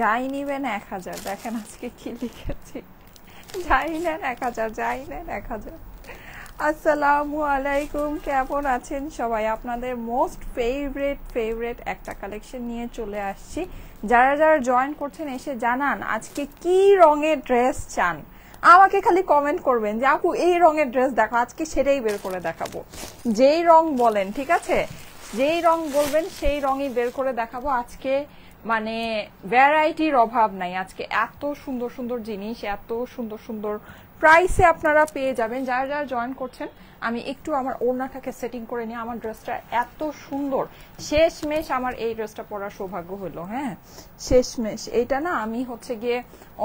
যাই নিবেন 1000, দেখেন আজকে কি লিখেছি, যাই নেন 1000, যাই নেন 1000। আসসালামু আলাইকুম, কেমন আছেন সবাই? আপনাদের মোস্ট ফেভারিট একটা কালেকশন নিয়ে চলে আসছি। যারা যারা জয়েন করছেন এসে জানান আজকে কি রঙের ড্রেস চান। আমাকে খালি কমেন্ট করবেন যে আপু এই রঙের ড্রেস দেখো, আজকে সেটাই বের করে দেখাবো। যেই রং বলেন, ঠিক আছে, যেই রং বলবেন সেই রঙই বের করে দেখাবো আজকে। মানে ভ্যারাইটির অভাব নাই আজকে, এত সুন্দর সুন্দর জিনিস, এত সুন্দর সুন্দর প্রাইসে আপনারা পেয়ে যাবেন। যারা যারা জয়েন করছেন, আমি একটু আমার ওড়নাটাকে সেটিং করে নিই। আমার ড্রেসটা এত সুন্দর, শেষমেশ আমার এই ড্রেসটা পরার সৌভাগ্য হলো। হ্যাঁ, শেষমেশ এইটা না, আমি হচ্ছে গিয়ে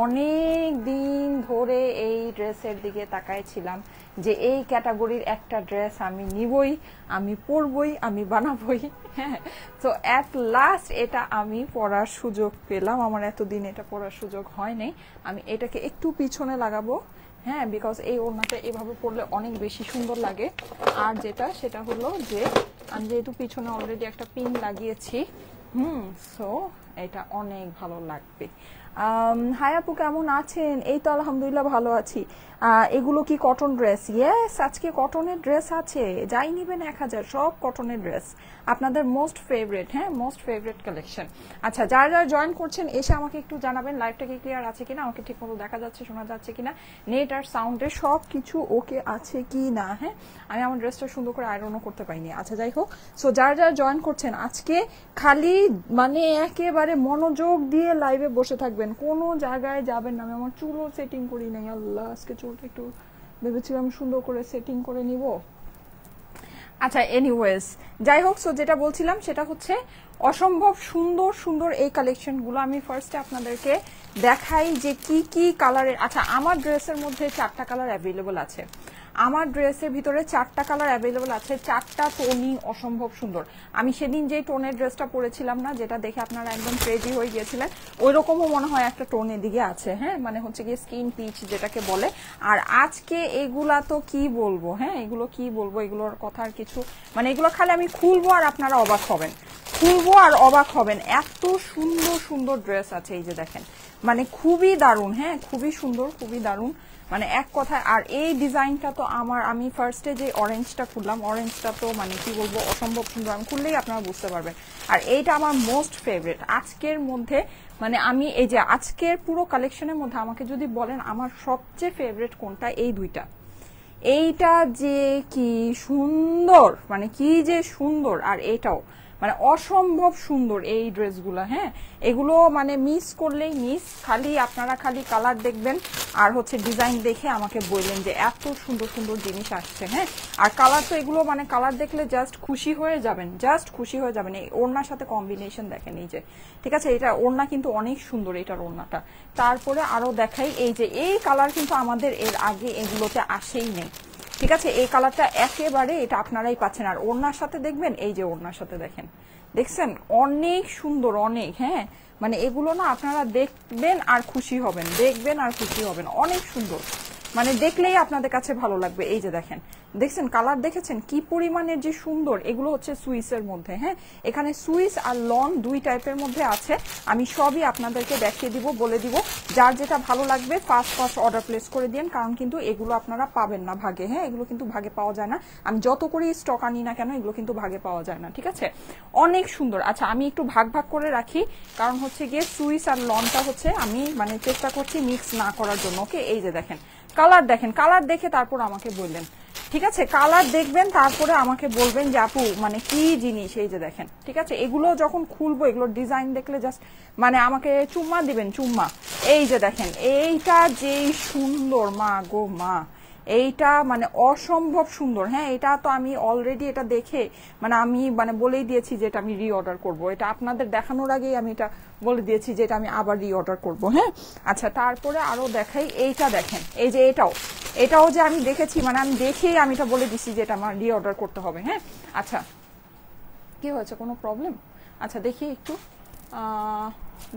অনেক দিন ধরে এই ড্রেসের দিকে তাকাইছিলাম যে এই ক্যাটাগরির একটা ড্রেস আমি নিবই, আমি পরবই, আমি বানাবই। হ্যাঁ, তো অ্যাট লাস্ট এটা আমি পরার সুযোগ পেলাম। আমার এতদিন এটা পরার সুযোগ হয় নাই। আমি এটাকে একটু পিছনে লাগাবো, হ্যাঁ, বিকজ এই ওড়নাটা এভাবে পরলে অনেক বেশি সুন্দর লাগে। আর যেটা সেটা হলো যে আমি যেহেতু পিছনে অলরেডি একটা পিন লাগিয়েছি, সো এটা অনেক ভালো লাগবে। হাই আপু, কেমন আছেন? এই তো আলহামদুলিল্লাহ ভালো আছি। এগুলো কি কটন ড্রেস? ইয়েস, আজকে কটনের ড্রেস আছে, যাই নিবেন 1000, সব কটনের ড্রেস, আপনাদের মোস্ট ফেভারিট। হ্যাঁ, মোস্ট ফেভারিট কালেকশন। আচ্ছা, যারা যারা জয়েন করছেন এসে আমাকে একটু জানাবেন লাইভটা কি ক্লিয়ার আছে কিনা, আমাকে ঠিক মতো দেখা যাচ্ছে, শোনা যাচ্ছে কিনা, নেট আর সাউন্ডে সব কিছু ওকে আছে কি না। হ্যাঁ, আমি আমার ড্রেসটা সুন্দর করে আয়রনও করতে পাইনি। আচ্ছা, যাই হোক, সো যারা যারা জয়েন করছেন আজকে খালি মানে একেবারে মনোযোগ দিয়ে লাইভে বসে থাকবেন, কোনো জায়গায় যাবেন না। আমি আমার চুলও সেটিং করি নাই, আল্লাহ, আজকে চুলটা একটু ভেবেছিলাম সুন্দর করে সেটিং করে নিব। আচ্ছা, এনিওয়েজ, যাই হোক, সো যেটা বলছিলাম সেটা হচ্ছে অসম্ভব সুন্দর সুন্দর এই কালেকশনগুলো। আমি ফার্স্টে আপনাদেরকে দেখাই যে কি কি কালারের। আচ্ছা, আমার ড্রেসের মধ্যে 4টা কালার অ্যাভেলেবল আছে। আমার ড্রেসের ভিতরে 4টা কালার অ্যাভেলেবল আছে, 4টা টোনই অসম্ভব সুন্দর। আমি সেদিন যে টোনের ড্রেসটা পরেছিলাম না, যেটা দেখে আপনারা একদম ক্রেজি হয়ে গিয়েছিলেন, ওই রকমও মনে হয় একটা টোন এদিকে আছে। হ্যাঁ, মানে হচ্ছে গিয়ে স্কিন পিচ যেটাকে বলে। আর আজকে এগুলা তো কি বলবো, হ্যাঁ, এগুলো কি বলবো, এগুলোর কথা আর কিছু, মানে এগুলো খালি আমি খুলবো আর আপনারা অবাক হবেন, খুলবো আর অবাক হবেন। এত সুন্দর সুন্দর ড্রেস আছে, এই যে দেখেন, মানে খুবই দারুণ। হ্যাঁ, খুবই সুন্দর, খুবই দারুণ, মানে এক কথায়। আর এই ডিজাইনটা তো আমি ফার্স্টে যে অরেঞ্জটা খুললাম, অরেঞ্জটা তো মানে কি বলবো, অসম্ভব সুন্দর। আমি খুললেই আপনারা বুঝতে পারবেন। আর এইটা আমার মোস্ট ফেভারিট আজকের মধ্যে। মানে আমি এই যে আজকের পুরো কালেকশনের মধ্যে আমাকে যদি বলেন আমার সবচেয়ে ফেভারিট কোনটা, এই দুইটা। এইটা যে কি সুন্দর, মানে কি যে সুন্দর, আর এটাও মানে অসম্ভব সুন্দর এই ড্রেসগুলো। হ্যাঁ, এগুলো মানে মিস করলেই মিস। খালি আপনারা খালি কালার দেখবেন আর হচ্ছে ডিজাইন দেখে আমাকে বললেন যে এত সুন্দর সুন্দর জিনিস আসছে। হ্যাঁ, আর কালার তো এগুলো মানে কালার দেখলে জাস্ট খুশি হয়ে যাবেন, জাস্ট খুশি হয়ে যাবেন। এই ওড়নার সাথে কম্বিনেশন দেখেন, এই যে, ঠিক আছে, এটা ওড়না কিন্তু অনেক সুন্দর, এটার ওড়নাটা। তারপরে আরো দেখাই, এই যে এই কালার কিন্তু আমাদের এর আগে এগুলোতে আসেই নেই, ঠিক আছে, এই কালারটা একেবারে এটা আপনারাই পাচ্ছেন। আর ওড়নার সাথে দেখবেন, এই যে ওড়নার সাথে দেখেন, দেখছেন, অনেক সুন্দর, অনেক। হ্যাঁ, মানে এগুলো না আপনারা দেখবেন আর খুশি হবেন, দেখবেন আর খুশি হবেন, অনেক সুন্দর, মানে দেখলেই আপনাদের কাছে ভালো লাগবে। এই যে দেখেন, দেখছেন কালার, দেখেছেন কি পরিমাণের যে সুন্দর। এগুলো হচ্ছে সুইসের মধ্যে। হ্যাঁ, এখানে সুইস আর লন দুই টাইপের মধ্যে আছে। আমি সবই আপনাদেরকে দেখিয়ে দিব, বলে দিব। যার যেটা ভালো লাগবে ফার্স্ট অর্ডার প্লেস করে দিন, কারণ কিন্তু এগুলো আপনারা পাবেন না ভাগে। হ্যাঁ, এগুলো কিন্তু ভাগে পাওয়া যায় না। আমি যত করে স্টক আনি না কেন, এগুলো কিন্তু ভাগে পাওয়া যায় না, ঠিক আছে, অনেক সুন্দর। আচ্ছা, আমি একটু ভাগ ভাগ করে রাখি, কারণ হচ্ছে গিয়ে সুইস আর লনটা হচ্ছে আমি মানে চেষ্টা করছি মিক্স না করার জন্য। ওকে, এই যে দেখেন কালার, দেখেন কালার দেখে তারপর আমাকে বললেন, ঠিক আছে, কালার দেখবেন তারপরে আমাকে বলবেন যে আপু মানে কি জিনিস। এই যে দেখেন, ঠিক আছে, এগুলো যখন খুলবো, এগুলো ডিজাইন দেখলে জাস্ট মানে আমাকে চুম্মা দিবেন, চুম্মা। এই যে দেখেন, এইটা যেই সুন্দর, মা গো মা, এইটা মানে অসম্ভব সুন্দর। হ্যাঁ, এটা তো আমি অলরেডি এটা দেখে মানে আমি মানে বলেই দিয়েছি যে এটা আমি রিঅর্ডার করবো। এটা আপনাদের দেখানোর আগেই আমি এটা বলে দিয়েছি যে এটা আমি আবার রিঅর্ডার করবো। হ্যাঁ, আচ্ছা, তারপরে আরো দেখাই, এইটা দেখেন, এই যে এটাও যে আমি দেখেছি, মানে আমি দেখেই আমি এটা বলে দিছি যে এটা আমার রিঅর্ডার করতে হবে। হ্যাঁ, আচ্ছা, কি হয়েছে, কোনো প্রবলেম? আচ্ছা, দেখি একটু,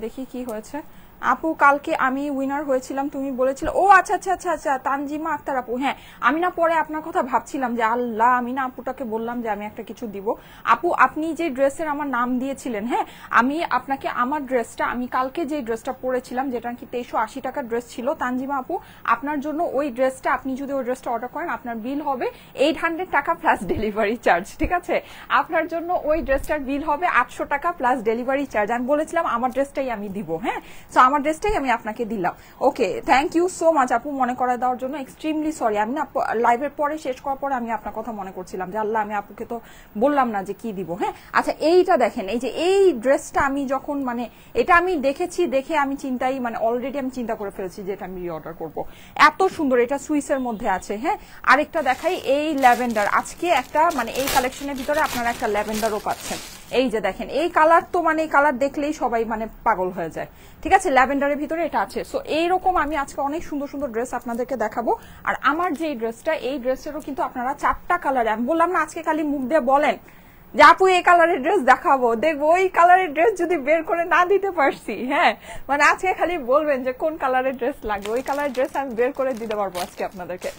দেখি কি হয়েছে। আপু কালকে আমি উইনার হয়েছিলাম, তুমি বলেছিলে। ও আচ্ছা আচ্ছা আচ্ছা আচ্ছা, তানজিমা আক্তার আপু। হ্যাঁ, আমি না পরে আপনার কথা ভাবছিলাম যে আল্লাহ, আমি না আপুটাকে বললাম যে আমি একটা কিছু দিব। আপু আপনি যে ড্রেসের আমার নাম দিয়েছিলেন, হ্যাঁ আমি আপনাকে আমার ড্রেসটা, আমি কালকে যে ড্রেসটা পরেছিলাম যেটা কি 2380 টাকার ড্রেস ছিল, তানজিমা আপু আপনার জন্য ওই ড্রেসটা, আপনি যদি ওই ড্রেসটা অর্ডার করেন আপনার বিল হবে 800 টাকা প্লাস ডেলিভারি চার্জ। ঠিক আছে, আপনার জন্য ওই ড্রেসটার বিল হবে 800 টাকা প্লাস ডেলিভারি চার্জ। আমি বলেছিলাম আমার ড্রেসটাই আমি দিব। হ্যাঁ, সো আমার ড্রেসটাই আমি আপনাকে দিলাম। ওকে, থ্যাংক ইউ সো মাচ আপু মনে করায় দেওয়ার জন্য, এক্সট্রিমলি সরি। আমি না লাইভের পরে শেষ করার পরে আমি আপনার কথা মনে করছিলাম যে আল্লাহ, আমি আপুকে তো বললাম না যে কি দিব। হ্যাঁ আচ্ছা, এইটা দেখেন, এই যে এই ড্রেসটা আমি যখন মানে এটা আমি দেখেছি, দেখে আমি চিন্তাই মানে অলরেডি আমি চিন্তা করে ফেলেছি যে এটা আমি রিঅর্ডার করব। এত সুন্দর, এটা সুইসের মধ্যে আছে। হ্যাঁ, আরেকটা দেখাই, এই ল্যাভেন্ডার, আজকে একটা মানে এই কালেকশনের ভিতরে আপনারা একটা ল্যাভেন্ডারও পাচ্ছেন। এই যে দেখেন, এই কালার তো মানে এই কালার দেখলেই সবাই মানে পাগল হয়ে যায়। ঠিক আছে, ল্যাভেন্ডারের ভিতরে এটা আছে। সো এইরকম আমি আজকে অনেক সুন্দর সুন্দর ড্রেস আপনাদেরকে দেখাবো। আর আমার যে ড্রেসটা, এই ড্রেসেরও কিন্তু আপনারা 4টা কালার, আমি বললাম না আজকে খালি মুখ দিয়ে বলেন যে আপু এই কালারের ড্রেস দেখাবো, দেখবো ওই কালারের ড্রেস যদি বের করে না দিতে পারছি, হ্যাঁ মানে আজকে খালি বলবেন যে কোন কালারের ড্রেস লাগবে, ওই কালারের ড্রেস আমি বের করে দিতে পারবো আজকে আপনাদেরকে।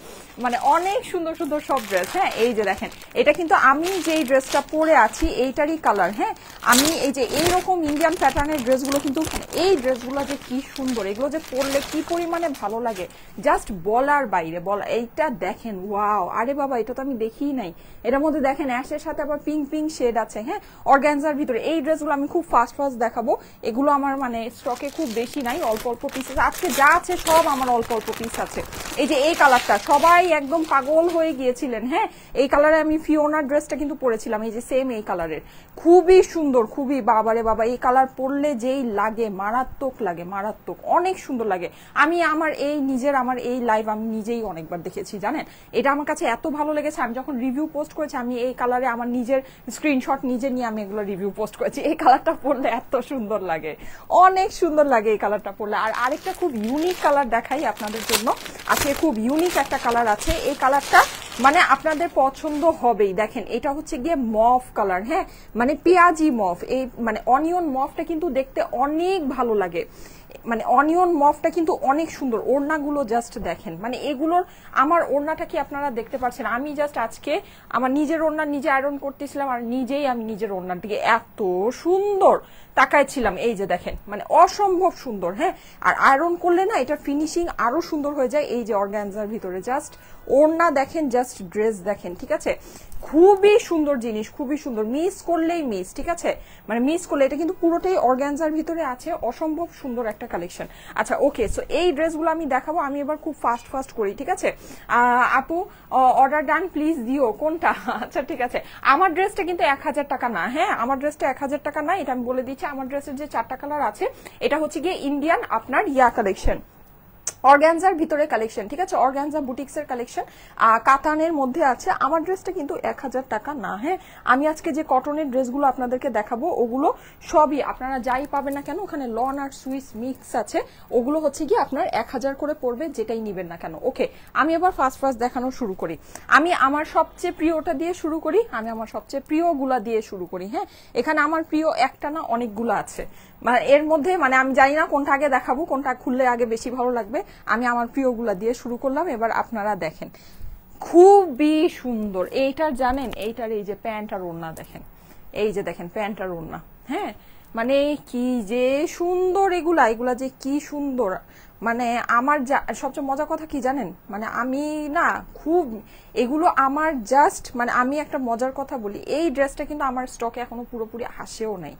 মানে অনেক সুন্দর সুন্দর সব ড্রেস। হ্যাঁ, এই যে দেখেন, এটা কিন্তু আমি যেই ড্রেসটা পরে আছি এইটারই কালার। হ্যাঁ, আমি এই যে এইরকম ইন্ডিয়ান প্যাটার্নের ড্রেসগুলো কিন্তু, এই ড্রেসগুলো যে কি সুন্দর, এগুলো যে পরলে কি পরিমাণে ভালো লাগে জাস্ট বলার বাইরে। এইটা দেখেন, ওয়াও, আরে বাবা এটা তো আমি দেখিই নাই। এটার মধ্যে দেখেন অ্যাশের সাথে আবার পিঙ্ক পিঙ্ক শেড আছে। হ্যাঁ, অর্গানজার ভিতরে এই ড্রেসগুলো আমি খুব ফাস্ট ফাস্ট দেখাবো। এগুলো আমার মানে স্টকে খুব বেশি নাই, অল্প অল্প পিস আছে। আজকে যা আছে সব আমার অল্প অল্প পিস আছে। এই যে এই কালারটা সবাই একদম পাগল হয়ে গিয়েছিলেন। হ্যাঁ, এই কালারে আমি ফিওনার ড্রেসটা কিন্তু পরেছিলাম, এই যে সেম এই কালারের, খুবই সুন্দর, খুবই বাবারে বাবা, এই কালার পরলে যেই লাগে মারাত্মক লাগে, মারাত্মক অনেক সুন্দর লাগে। আমি আমার এই লাইভ আমি নিজেই অনেকবার দেখেছি জানেন। এটা আমার কাছে এত ভালো লেগেছে, আমি যখন রিভিউ পোস্ট করেছি আমি এই কালারে আমার নিজের স্ক্রিনশট নিজে নিয়ে আমি এগুলো রিভিউ পোস্ট করেছি। এই কালারটা পরলে এত সুন্দর লাগে, অনেক সুন্দর লাগে এই কালারটা পরলে। আর আরেকটা খুব ইউনিক কালার দেখাই আপনাদের জন্য, আজকে খুব ইউনিক একটা কালার আছে। এই কালারটা মানে আপনাদের পছন্দ হবেই। দেখেন, এটা হচ্ছে গিয়ে মফ কালার। হ্যাঁ, মানে পেঁয়াজি মফ, এই মানে অনিয়ন মফটা কিন্তু দেখতে অনেক ভালো লাগে। মানে অনিয়ন মফটা কিন্তু অনেক সুন্দর। ওড়নাগুলো জাস্ট দেখেন, মানে এগুলোর আমার ওড়নাটা কি আপনারা দেখতে পাচ্ছেন? আমি জাস্ট আজকে আমার নিজের ওড়না নিজে আয়রন করতেছিলাম আর নিজেই আমি নিজের ওড়নার দিকে এত সুন্দর তাকাইছিলাম। এই যে দেখেন, মানে অসম্ভব সুন্দর। হ্যাঁ, আর আয়রন করলে না এটার ফিনিশিং আরো সুন্দর হয়ে যায়। এই যে অর্গানজার ভিতরে জাস্ট ওড়না দেখেন, জাস্ট ড্রেস দেখেন। ঠিক আছে, খুবই সুন্দর জিনিস, খুবই সুন্দর, মিস করলেই মিস। ঠিক আছে, মানে মিস করলে, এটা কিন্তু পুরোটাই অর্গানজার ভিতরে আছে, অসম্ভব সুন্দর একটা কালেকশন। আচ্ছা ওকে, সো এই ড্রেসগুলো আমি দেখাবো। আমি এবার খুব ফাস্ট ফাস্ট করি। ঠিক আছে আপু, অর্ডার ডান প্লিজ দিও। কোনটা? আচ্ছা ঠিক আছে, আমার ড্রেসটা কিন্তু 1000 টাকা না। হ্যাঁ, আমার ড্রেসটা 1000 টাকা না, এটা আমি বলে দিচ্ছি। আমার ড্রেসের যে 4টা কালার আছে, এটা হচ্ছে গিয়ে ইন্ডিয়ান আপনার ইয়া কালেকশন, অর্গানজার ভিতরে কালেকশন। ঠিক আছে, অর্গানজা বুটিক্সের কালেকশন, কাতানের মধ্যে আছে। আমার ড্রেসটা কিন্তু 1000 টাকা না। হ্যাঁ, আমি আজকে যে কটনের ড্রেসগুলো আপনাদেরকে দেখাবো ওগুলো সবই আপনারা যাই পাবেন না কেন, ওখানে লন আর সুইস মিক্স আছে, ওগুলো হচ্ছে কি আপনার 1000 করে পড়বে যেটাই নিবেন না কেন। ওকে, আমি এবার ফার্স্ট ফার্স্ট দেখানো শুরু করি। আমি আমার সবচেয়ে প্রিয়টা দিয়ে শুরু করি, আমি আমার সবচেয়ে প্রিয়গুলা দিয়ে শুরু করি। হ্যাঁ, এখানে আমার প্রিয় একটা না অনেকগুলো আছে, মানে এর মধ্যে মানে আমি জানি না কোনটা আগে দেখাবো, কোনটা খুললে আগে বেশি ভালো লাগবে। আমি আমার প্রিয়গুলা দিয়ে শুরু করলাম, এবার আপনারা দেখেন, খুবই সুন্দর। এইটার জানেন, এইটার এই যে প্যান্ট আর ওড়না দেখেন, এই যে দেখেন প্যান্ট আর ওড়না। হ্যাঁ, মানে কি যে সুন্দর এগুলা যে কি সুন্দর। মানে আমার সবচেয়ে মজার কথা কি জানেন, মানে আমি না খুব এগুলো আমার জাস্ট মানে আমি একটা মজার কথা বলি, এই ড্রেসটা কিন্তু আমার স্টকে এখনো পুরোপুরি আসেও নাই,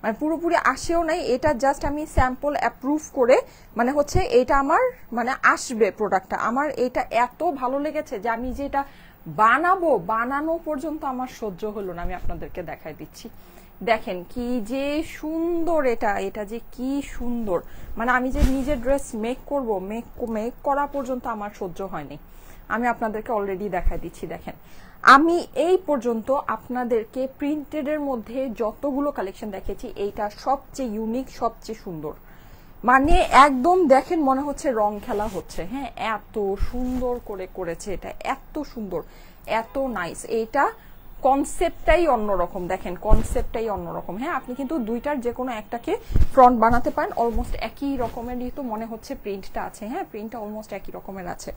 মানে পুরোপুরি আসেও নাই। এটা জাস্ট আমি স্যাম্পল অ্যাপ্রুভ করে মানে হচ্ছে এটা আমার মানে আসবে প্রোডাক্টটা। আমার এটা এত ভালো লেগেছে যে আমি যে এটা বানানো পর্যন্ত আমার সহ্য হলো না। আমি আপনাদেরকে দেখাই দিচ্ছি, দেখেন কি যে সুন্দর এটা যে কি সুন্দর। মানে আমি যে নিজের ড্রেস মেক করব, মেক করা পর্যন্ত আমার সহ্য হয়নি। আমি আপনাদেরকে অলরেডি দেখাই দিচ্ছি। দেখেন, আমি এই পর্যন্ত আপনাদেরকে প্রিন্টেডের মধ্যে যতগুলো কালেকশন দেখেছি, এইটা সবচেয়ে ইউনিক, সবচেয়ে সুন্দর। মানে একদম দেখেন মনে হচ্ছে রং খেলা হচ্ছে। হ্যাঁ, এত সুন্দর করে করেছে এটা, এত সুন্দর, এত নাইস। এইটা কনসেপ্টটাই অন্যরকম, দেখেন কনসেপ্টটাই অন্যরকম। হ্যাঁ, আপনি কিন্তু দুইটার যে কোনো একটাকে ফ্রন্ট বানাতে পারেন, অলমোস্ট একই রকমেরই তো মনে হচ্ছে প্রিন্টটা আছে। হ্যাঁ, প্রিন্টটা অলমোস্ট একই রকমের আছে,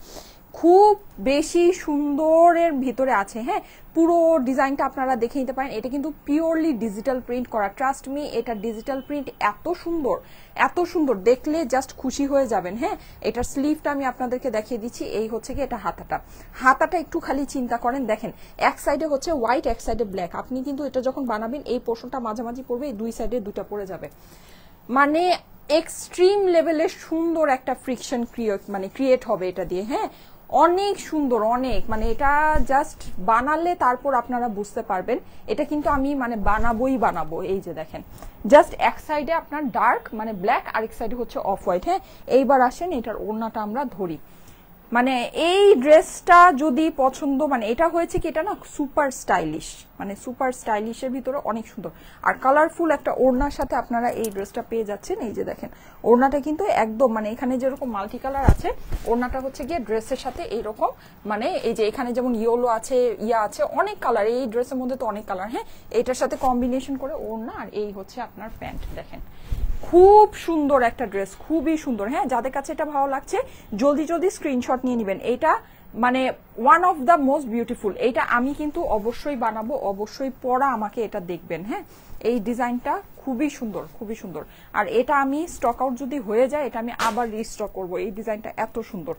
খুব বেশি সুন্দরের ভিতরে আছে। হ্যাঁ, পুরো ডিজাইনটা আপনারা দেখে নিতে পারেন, এটা কিন্তু পিওরলি ডিজিটাল প্রিন্ট করা। ট্রাস্ট মি, এটা ডিজিটাল প্রিন্ট এত সুন্দর, এত সুন্দর, দেখলে জাস্ট খুশি হয়ে যাবেন। হ্যাঁ, এটার স্লিভটা আমি আপনাদেরকে দেখিয়ে দিচ্ছি, এই হচ্ছে কি এটা হাতাটা। হাতাটা একটু খালি চিন্তা করেন, দেখেন এক সাইডে হচ্ছে হোয়াইট, এক সাইডে ব্ল্যাক। আপনি কিন্তু এটা যখন বানাবেন এই পোর্শনটা মাঝামাঝি পড়বে, এই দুই সাইডে দুটা পড়ে যাবে, মানে এক্সট্রিম লেভেলের সুন্দর একটা ফ্রিকশন ক্রিয়েট হবে এটা দিয়ে। হ্যাঁ, অনেক সুন্দর, অনেক, মানে এটা জাস্ট বানালে তারপর আপনারা বুঝতে পারবেন। এটা কিন্তু আমি মানে বানাবো। এই যে দেখেন, জাস্ট এক সাইডে আপনার ডার্ক মানে ব্ল্যাক, আরেক সাইডে হচ্ছে অফ হোয়াইট। হ্যাঁ, এইবার আসেন এটার ওড়নাটা আমরা ধরি। মানে এই ড্রেসটা যদি পছন্দ, মানে এটা হয়েছে কি, এটা না সুপার স্টাইলিশ, মানে সুপার স্টাইলিশের ভিতরে অনেক সুন্দর আর কালারফুল একটা ওড়নার সাথে আপনারা এই ড্রেসটা পেয়ে যাচ্ছেন। এই যে দেখেন ওড়নাটা কিন্তু একদম, মানে এখানে যেরকম মাল্টি কালার আছে, ওড়নাটা হচ্ছে গিয়ে ড্রেসের সাথে এইরকম, মানে এই যে এখানে যেমন ইয়েলো আছে, ইয়া আছে, অনেক কালার, এই ড্রেসের মধ্যে তো অনেক কালার। হ্যাঁ, এটার সাথে কম্বিনেশন করে ওড়না, আর এই হচ্ছে আপনার প্যান্ট। দেখেন খুব সুন্দর একটা ড্রেস, খুবই সুন্দর। হ্যাঁ, যাদের কাছে এটা ভালো লাগছে জলদি জলদি স্ক্রিনশট নিয়ে নেবেন। এটা মানে one of the most beautiful. এটা আমি কিন্তু অবশ্যই বানাবো, অবশ্যই পরা আমাকে এটা দেখবেন। হ্যাঁ, এই ডিজাইনটা খুবই সুন্দর, খুবই সুন্দর। আর এটা আমি স্টক আউট যদি হয়ে যায়, এটা আমি আবার রিস্টক করব, এই ডিজাইনটা এত সুন্দর।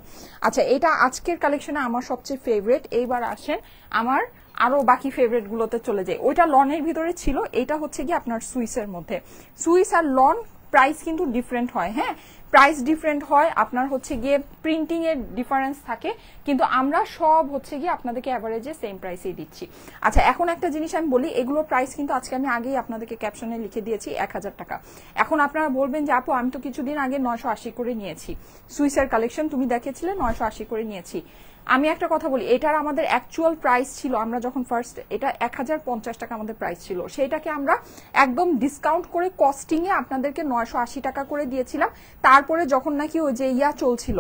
আচ্ছা, এটা আজকের কালেকশনে আমার সবচেয়ে ফেভারিট। এইবার আসেন আমার আরো বাকি ফেভারিট গুলোতে চলে যায়। ওইটা লনের ভিতরে ছিল, এটা হচ্ছে কি আপনার সুইসের মধ্যে। সুইস আর লন প্রাইস কিন্তু ডিফারেন্ট হয়। হ্যাঁ, প্রাইস ডিফারেন্ট হয়, আপনার হচ্ছে গিয়ে প্রিন্টিং এর ডিফারেন্স থাকে, কিন্তু আমরা সব হচ্ছে গিয়ে আপনাদেরকে অ্যাভারেজে সেম প্রাইসেই দিচ্ছি। আচ্ছা, এখন একটা জিনিস আমি বলি, এগুলোর প্রাইস কিন্তু আজকে আমি আগেই আপনাদেরকে ক্যাপশনে লিখে দিয়েছি 1000 টাকা। এখন আপনারা বলবেন যে আপু আমি তো কিছুদিন আগে 980 করে নিয়েছি, সুইসের কালেকশন তুমি দেখেছিলে 980 করে নিয়েছি। আমি একটা কথা বলি, এটার আমাদের অ্যাকচুয়াল প্রাইস ছিল, আমরা যখন ফার্স্ট এটা 1050 টাকা আমাদের প্রাইস ছিল, সেটাকে আমরা একদম ডিসকাউন্ট করে কস্টিং এ আপনাদেরকে 980 টাকা করে দিয়েছিলাম। তারপরে যখন নাকি ওই যে ইয়া চলছিল,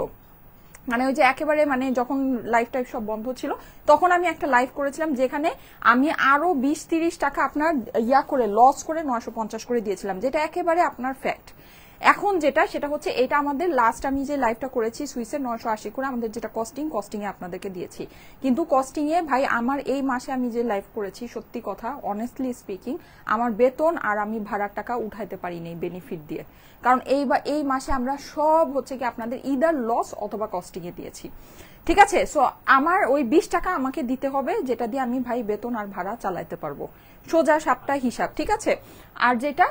মানে ওই যে একেবারে মানে যখন লাইফ টাইপ সব বন্ধ ছিল, তখন আমি একটা লাইভ করেছিলাম যেখানে আমি আরো 20-30 টাকা আপনার ইয়া করে লস করে 950 করে দিয়েছিলাম, যেটা একেবারে আপনার ফ্যাক্ট। এখন যেটা সেটা হচ্ছে, এটা আমাদের লাস্ট আমি যে লাইভটা করেছি সুইসের 980 করে আমাদের যেটা কস্টিং এ আপনাদেরকে দিয়েছি। কিন্তু কস্টিং এ ভাই আমার এই মাসে আমি যে লাইভ করেছি, সত্যি কথা অনেস্টলি স্পিকিং, আমার বেতন আর আমি ভাড়ার টাকা উঠাইতে পারিনি বেনিফিট দিয়ে, কারণ এই মাসে আমরা সব হচ্ছে কি আপনাদের ইদার লস অথবা কস্টিং এ দিয়েছি। ঠিক আছে, সো আমার ওই 20 টাকা আমাকে দিতে হবে, যেটা দিয়ে আমি ভাই বেতন আর ভাড়া চালাইতে পারবো, সোজা সাপটা হিসাব। ঠিক আছে, আর যেটা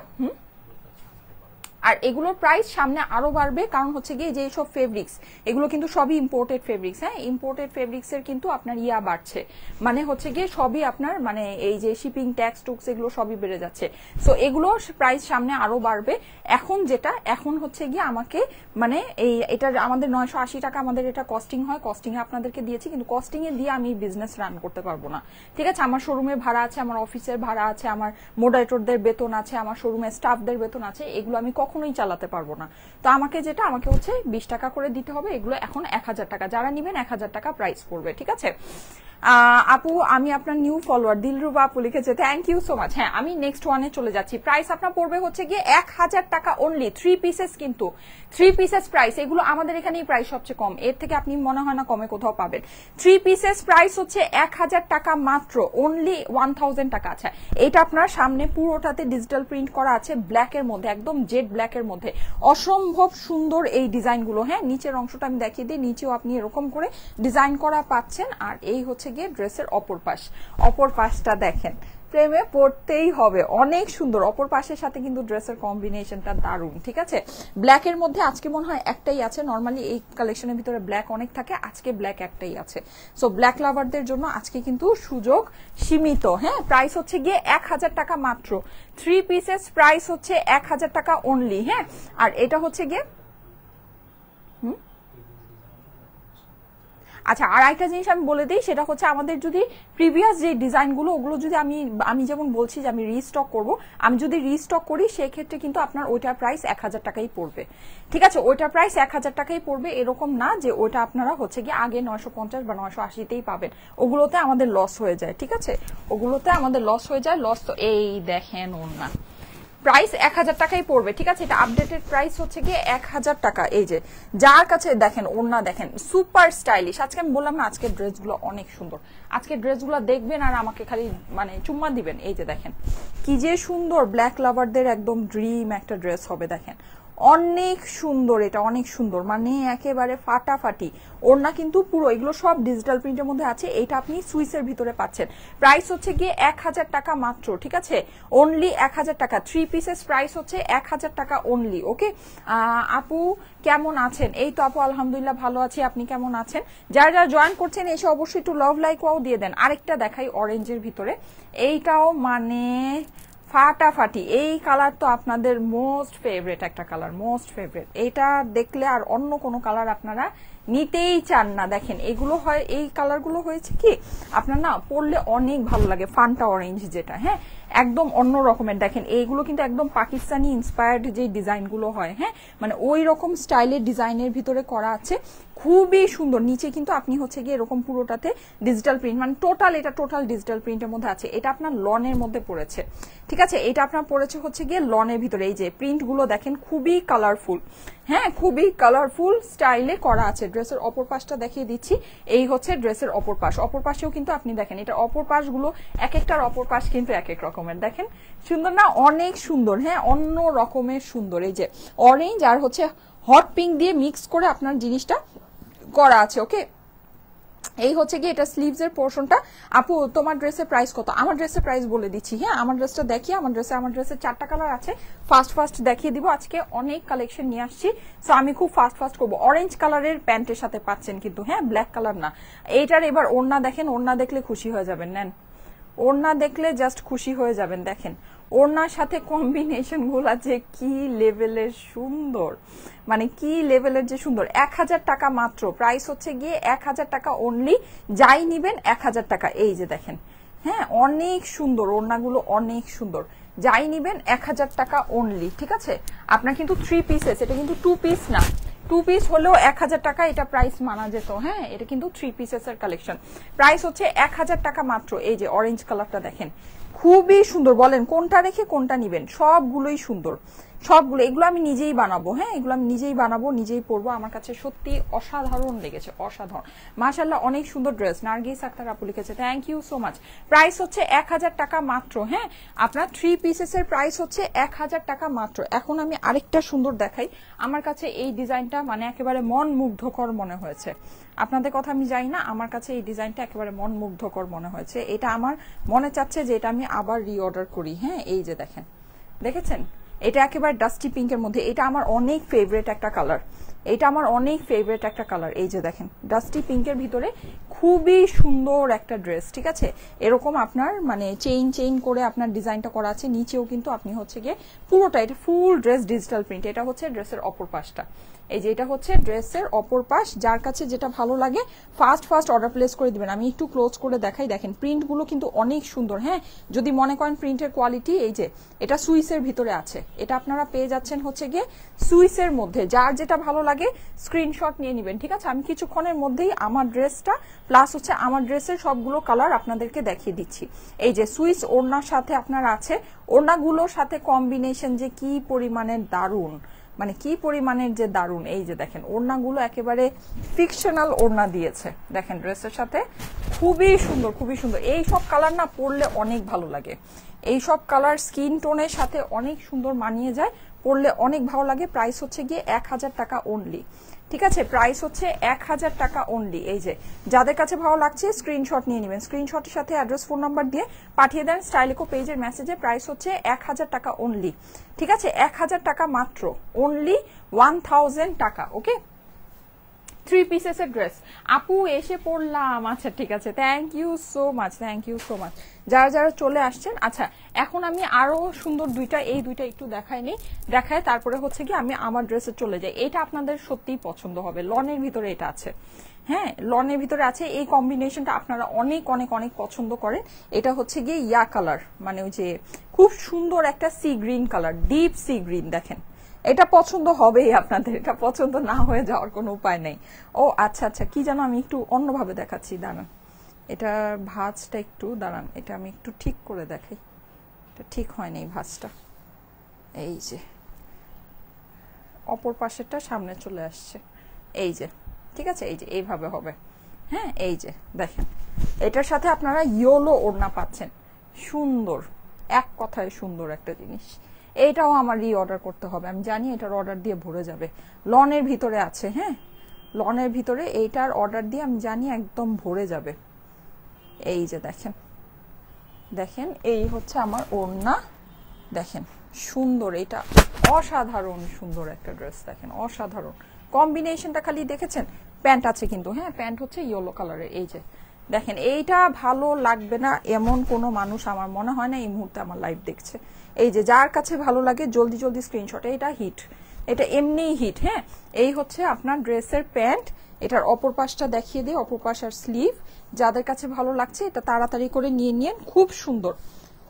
আর এগুলোর প্রাইস সামনে আরো বাড়বে, কারণ হচ্ছে গিয়ে যে সব ফেব্রিক্স, এগুলো কিন্তু সবই ইম্পোর্টেড ফেব্রিক্স। হ্যাঁ, ইম্পোর্টেড ফেব্রিক্স এর কিন্তু আপনার ইয়া বাড়ছে, মানে হচ্ছে গিয়ে সবই আপনার মানে এই যে শিপিং ট্যাক্স টুক্স এগুলো সবই বেড়ে যাচ্ছে। সো এগুলো প্রাইস সামনে আরো বাড়বে। এখন হচ্ছে গিয়ে আমাকে মানে এটা আমাদের 980 টাকা আমাদের এটা কস্টিং হয়, কস্টিং এ আপনাদেরকে দিয়েছি, কিন্তু কস্টিং এ দিয়ে আমি বিজনেস রান করতে পারবো না। ঠিক আছে, আমার শোরুমে ভাড়া আছে, আমার অফিসের ভাড়া আছে, আমার মডারেটরদের বেতন আছে, আমার শোরুমের স্টাফদের বেতন আছে, এগুলো আমি কখনোই চালাতে পারবো না। তো আমাকে হচ্ছে 20 টাকা করে দিতে হবে। এগুলো এখন 1000 টাকা, যারা নিবেন 1000 টাকা প্রাইস পড়বে। ঠিক আছে আপু, আমি আপনার নিউ ফলোয়ার দিলরুবা আপু লিখেছে, থ্যাংক ইউ সো মাচ। হ্যাঁ, আমি নেক্সট ওয়ানে চলে যাচ্ছি। প্রাইস আপনার পড়বে হচ্ছে গিয়ে 1000 টাকা অনলি, 3 পিসেস, কিন্তু 3 পিসেস প্রাইস, এগুলো আমাদের এখানেই প্রাইস সবচেয়ে কম, এর থেকে আপনি মনে হয় না কমে কোথাও পাবেন। 3 পিসেস প্রাইস হচ্ছে 1000 টাকা মাত্র, অনলি 1000 টাকা। আচ্ছা, এটা আপনার সামনে পুরোটাতে ডিজিটাল প্রিন্ট করা আছে ব্ল্যাক এর মধ্যে, একদম জেড ব্ল্যাক এর মধ্যে, অসম্ভব সুন্দর এই ডিজাইন গুলো। হ্যাঁ, নিচের অংশটা আমি দেখিয়ে দিই, নিচেও আপনি এরকম করে ডিজাইন করা পাচ্ছেন। আর এই হচ্ছে গিয়ে ড্রেসের অপর পাশটা দেখেন, প্রেমে পড়তেই হবে, অনেক সুন্দর। অপর পাশের সাথে কিন্তু ড্রেসের কম্বিনেশনটা দারুণ। ঠিক আছে, ব্ল্যাক এর মধ্যে আজকে মনে হয় একটাই আছে, নর্মালি এই কালেকশনের ভিতরে ব্ল্যাক অনেক থাকে, আজকে ব্ল্যাক একটাই আছে। সো ব্ল্যাক লাভারদের জন্য আজকে কিন্তু সুযোগ সীমিত। হ্যাঁ, প্রাইস হচ্ছে গিয়ে 1000 টাকা মাত্র, 3 পিসেস প্রাইস হচ্ছে 1000 টাকা অনলি। হ্যাঁ, আর এটা হচ্ছে গিয়ে আচ্ছা, আর একটা জিনিস আমি বলে দিই, সেটা হচ্ছে আমাদের যদি প্রিভিয়াস যে ডিজাইনগুলো ওগুলো যদি আমি যেমন বলছি যে আমি রিস্টক করব, আমি যদি রিস্টক করি সেক্ষেত্রে কিন্তু আপনার ওইটার প্রাইস 1000 টাকাই পড়বে। ঠিক আছে, ওইটার প্রাইস 1000 টাকাই পড়বে, এরকম না যে ওইটা আপনারা হচ্ছে গিয়ে আগে 950 বা 980তেই পাবেন, ওগুলোতে আমাদের লস হয়ে যায়। ঠিক আছে, ওগুলোতে আমাদের লস হয়ে যায়। লস তো এই দেখেন ওড়না প্রাইস 1000 টাকাই পড়বে। ঠিক আছে, এটা আপডেটেড প্রাইস হচ্ছে গিয়ে 1000 টাকা। এই যে যার কাছে দেখেন ওড়না দেখেন সুপার স্টাইলিশ। আজকে আমি বললাম না আজকের ড্রেসগুলো অনেক সুন্দর, আজকের ড্রেসগুলো দেখবেন আর আমাকে খালি মানে চুম্মা দিবেন। এই যে দেখেন কি যে সুন্দর, ব্ল্যাক লাভারদের একদম ড্রিম একটা ড্রেস হবে। দেখেন অনেক সুন্দর, এটা অনেক সুন্দর, মানে একেবারে ফাটাফাটি ওড়না কিন্তু পুরো, এগুলো সব ডিজিটাল প্রিন্টের মধ্যে আছে। এইটা আপনি সুইসের ভিতরে পাচ্ছেন। প্রাইস হচ্ছে গিয়ে 1000 টাকা মাত্র। ঠিক আছে, অনলি 1000 টাকা। 3 পিসেস প্রাইস হচ্ছে 1000 টাকা অনলি। ওকে আপু কেমন আছেন? এই তো আপু আলহামদুলিল্লাহ ভালো আছি, আপনি কেমন আছেন? যারা যারা জয়েন করছেন এসে অবশ্যই একটু লাভ লাইক ওয়াও দিয়ে দেন। আরেকটা দেখাই অরেঞ্জের ভিতরে, এইটাও মানে ফাটাফাটি। এই কালার তো আপনাদের মোস্ট ফেভারিট একটা কালার, মোস্ট ফেভারিট। এটা দেখলে আর অন্য কোনো কালার আপনারা নিতেই চান না। দেখেন এগুলো হয়, এই কালারগুলো হয়েছে কি আপনার না পরলে অনেক ভালো লাগে। ফান্টা অরেঞ্জ যেটা, হ্যাঁ একদম অন্য রকমের। দেখেন এইগুলো কিন্তু একদম পাকিস্তানি ইন্সপায়ার্ড যে ডিজাইনগুলো হয়, হ্যাঁ মানে ওই রকম স্টাইলের ডিজাইনের ভিতরে করা আছে, খুবই সুন্দর। নিচে কিন্তু আপনি হচ্ছে গিয়ে এরকম পুরোটাতে ডিজিটাল প্রিন্ট, মানে টোটাল এটা টোটাল ডিজিটাল প্রিন্টের মধ্যে আছে। এটা আপনার লনের মধ্যে পড়েছে। ঠিক আছে, এটা আপনার পড়েছে হচ্ছে গিয়ে লনের ভিতরে। এই যে প্রিন্টগুলো দেখেন খুবই কালারফুল, হ্যাঁ খুবই কালারফুল স্টাইলে করা আছে। ড্রেসের অপর পাশটা দেখিয়ে দিচ্ছি, এই হচ্ছে ড্রেসের অপর পাশ। অপর পাশেও কিন্তু আপনি দেখেন এটা অপর পাশগুলো এক একটার অপর পাশ কিন্তু এক এক রকমের। দেখেন সুন্দর না, অনেক সুন্দর, হ্যাঁ অন্য রকমের সুন্দর। এই যে অরেঞ্জ আর হচ্ছে হট পিঙ্ক দিয়ে মিক্স করে আপনার জিনিসটা করা আছে। ওকে, এই হচ্ছে কি এটা স্লিভস এর পোর্শনটা। আপু তোমার ড্রেসের প্রাইস কত? আমার ড্রেসের প্রাইস বলে দিচ্ছি, হ্যাঁ আমার ড্রেসটা দেখি। আমার ড্রেসের 4টা কালার আছে, ফার্স্ট দেখিয়ে দিব। আজকে অনেক কালেকশন নিয়ে আসছি, সো আমি খুব ফাস্ট করবো। অরেঞ্জ কালারের প্যান্টের সাথে পাচ্ছেন কিন্তু, হ্যাঁ ব্ল্যাক কালার না। এইটার এবার ওড়না দেখেন, ওড়না দেখলে খুশি হয়ে যাবেন। নেন ওড়না দেখলে জাস্ট খুশি হয়ে যাবেন। দেখেন ওড়নার সাথে কম্বিনেশন গুলা যে কি লেভেলের সুন্দর, মানে কি লেভেলের যে সুন্দর। 1000 টাকা মাত্র, প্রাইস হচ্ছে গিয়ে 1000 টাকা অনলি। যাই নিবেন 1000 টাকা। এই যে দেখেন, হ্যাঁ অনেক সুন্দর ওড়নাগুলো, অনেক সুন্দর। যাই নিবেন 1000 টাকা অনলি। ঠিক আছে, আপনার কিন্তু 3 পিসেস, এটা কিন্তু 2 পিস না। 2 পিস হলেও 1000 টাকা এটা প্রাইস মানা যেত। হ্যাঁ এটা কিন্তু 3 পিসেস এর কালেকশন, প্রাইস হচ্ছে 1000 টাকা মাত্র। এই যে অরেঞ্জ কালারটা দেখেন খুবই সুন্দর, বলেন কোনটা রেখে কোনটা নিবেন, সবগুলোই সুন্দর সবগুলো। এগুলো আমি নিজেই বানাবো, হ্যাঁ এগুলো আমি নিজেই বানাবো, নিজেই পরবো। আমার কাছে সত্যি অসাধারণ লেগেছে, অসাধারণ মাশাআল্লাহ, অনেক সুন্দর ড্রেস। নার্গিস আক্তার আপু লিখেছে, thank you so much. Price হচ্ছে 1000 টাকা মাত্র। হ্যাঁ আপনার 3 পিসেসের প্রাইস হচ্ছে 1000 টাকা মাত্র। এখন আমি আরেকটা সুন্দর দেখাই। আমার কাছে এই ডিজাইনটা মানে একেবারে মন মুগ্ধকর মনে হয়েছে। আপনাদের কথা আমি জানি না, আমার কাছে এই ডিজাইনটা একেবারে মন মুগ্ধকর মনে হয়েছে। এটা আমার মনে চাচ্ছে যে এটা আমি আবার রিঅর্ডার করি। হ্যাঁ এই যে দেখেন, দেখেছেন এটা একেবারে ডাস্টি পিঙ্কের মধ্যে, এটা আমার অনেক ফেভারিট একটা কালার, এটা আমার অনেক ফেভারিট একটা কালার। এই যে দেখেন ডাস্টি পিঙ্কের ভিতরে খুবই সুন্দর একটা ড্রেস। ঠিক আছে, এরকম আপনার মানে চেইন করে আপনার ডিজাইনটা করা আছে। নিচেও কিন্তু আপনি হচ্ছে গিয়ে পুরোটা এটা ফুল ড্রেস ডিজিটাল প্রিন্ট। এটা হচ্ছে ড্রেসের অপর পাশটা, এই যে এটা হচ্ছে ড্রেসের অপর পাশ। যার কাছে যেটা ভালো লাগে ফার্স্ট অর্ডার প্লেস করে দিবেন। আমি একটু ক্লোজ করে দেখাই, দেখেন প্রিন্টগুলো কিন্তু অনেক সুন্দর। হ্যাঁ যদি মনে করেন প্রিন্টের কোয়ালিটি, এই যে এটা সুইসের ভিতরে আছে, এটা আপনারা পেয়ে যাচ্ছেন হচ্ছে গিয়ে সুইসের মধ্যে। যার যেটা ভালো লাগে স্ক্রিনশট নিয়ে নেবেন। ঠিক আছে, আমি কিছুক্ষণের মধ্যেই আমার ড্রেসটা প্লাস হচ্ছে আমার ড্রেসের সবগুলো কালার আপনাদেরকে দেখিয়ে দিচ্ছি। এই যে সুইস ওড়নার সাথে আপনার আছে, ওড়নাগুলোর সাথে কম্বিনেশন যে কি পরিমাণের দারুণ, মানে কি পরিমাণের যে দারুণ। এই যে দেখেন ওড়নাগুলো একেবারে ফিকশনাল ওড়না দিয়েছে। দেখেন ড্রেসের সাথে খুবই সুন্দর, খুবই সুন্দর। এই সব কালার না পরলে অনেক ভালো লাগে, এই সব কালার স্কিন টোনের সাথে অনেক সুন্দর মানিয়ে যায়, পরলে অনেক ভালো লাগে। প্রাইস হচ্ছে গিয়ে 1000 টাকা অনলি। ঠিক আছে, প্রাইস হচ্ছে 1000 টাকা অনলি। এই যে যাদের কাছে ভালো লাগছে স্ক্রিনশট নিয়ে নেবেন, স্ক্রিনশটের সাথে অ্যাড্রেস ফোন নাম্বার দিয়ে পাঠিয়ে দেন স্টাইলিকো পেজের মেসেজে। প্রাইস হচ্ছে 1000 টাকা অনলি। ঠিক আছে, 1000 টাকা মাত্র, অনলি 1000 টাকা। ওকে, 3 পিসেসের ড্রেস আপু এসে পড়লাম। আচ্ছা ঠিক আছে, thank you so much, thank you so much যারা যারা চলে আসছেন। আচ্ছা এখন আমি আরো সুন্দর দুইটা, এই দুইটা একটু দেখাইনি, দেখায় তারপরে হচ্ছে কি আমি আমার ড্রেসে চলে যাই। এটা আপনাদের সত্যিই পছন্দ হবে, লনের ভিতরে এটা আছে, হ্যাঁ লনের ভিতরে আছে। এই কম্বিনেশনটা আপনারা অনেক অনেক অনেক পছন্দ করেন। এটা হচ্ছে গিয়ে ইয়া কালার, মানে ওই যে খুব সুন্দর একটা sea green colour, deep sea green. দেখেন এটা পছন্দ হবেই আপনাদের, এটা পছন্দ না হয়ে যাওয়ার কোনো উপায় নেই। ও আচ্ছা আচ্ছা, কি জানো আমি একটু অন্যভাবে দেখাচ্ছি, দাঁড়ান এটা ভাঁজটা একটু দাঁড়ান, এটা আমি একটু ঠিক করে দেখাই। এটা ঠিক হয়নি এই ভাঁজটা, এই যে অপর পাশেরটা সামনে চলে আসছে, এই যে ঠিক আছে, এই যে এইভাবে হবে, হ্যাঁ এই যে দেখেন এটার সাথে আপনারা ইয়েলো ওড়না পাচ্ছেন, সুন্দর, এক কথায় সুন্দর একটা জিনিস। এইটাও আমার অর্ডার করতে হবে, আমি জানি এটার অর্ডার দিয়ে ভরে যাবে, লনের ভিতরে আছে, হ্যাঁ লনের ভিতরে এইটার অর্ডার দিয়ে আমি জানি একদম ভরে যাবে। এই যে দেখেন, দেখেন এই হচ্ছে আমার ওড়না, দেখেন সুন্দর, এটা অসাধারণ সুন্দর একটা ড্রেস, দেখেন অসাধারণ কম্বিনেশনটা, খালি দেখেছেন প্যান্ট আছে কিন্তু, হ্যাঁ প্যান্ট হচ্ছে ইয়েলো কালারের। এই যে দেখেন এইটা ভালো লাগবে না এমন কোনো মানুষ আমার মনে হয় না এই মুহূর্তে আমার লাইভ দেখছে। এই যে যার কাছে ভালো লাগে জলদি জলদি স্ক্রিনশট, এটা হিট, এটা এমনিই হিট। হ্যাঁ এই হচ্ছে আপনার ড্রেসের প্যান্ট, এটার অপর পাশটা দেখিয়ে দিই, অপর পাশ আর স্লিভ। যাদের কাছে ভালো লাগছে এটা তাড়াতাড়ি করে নিয়ে নিন, খুব সুন্দর,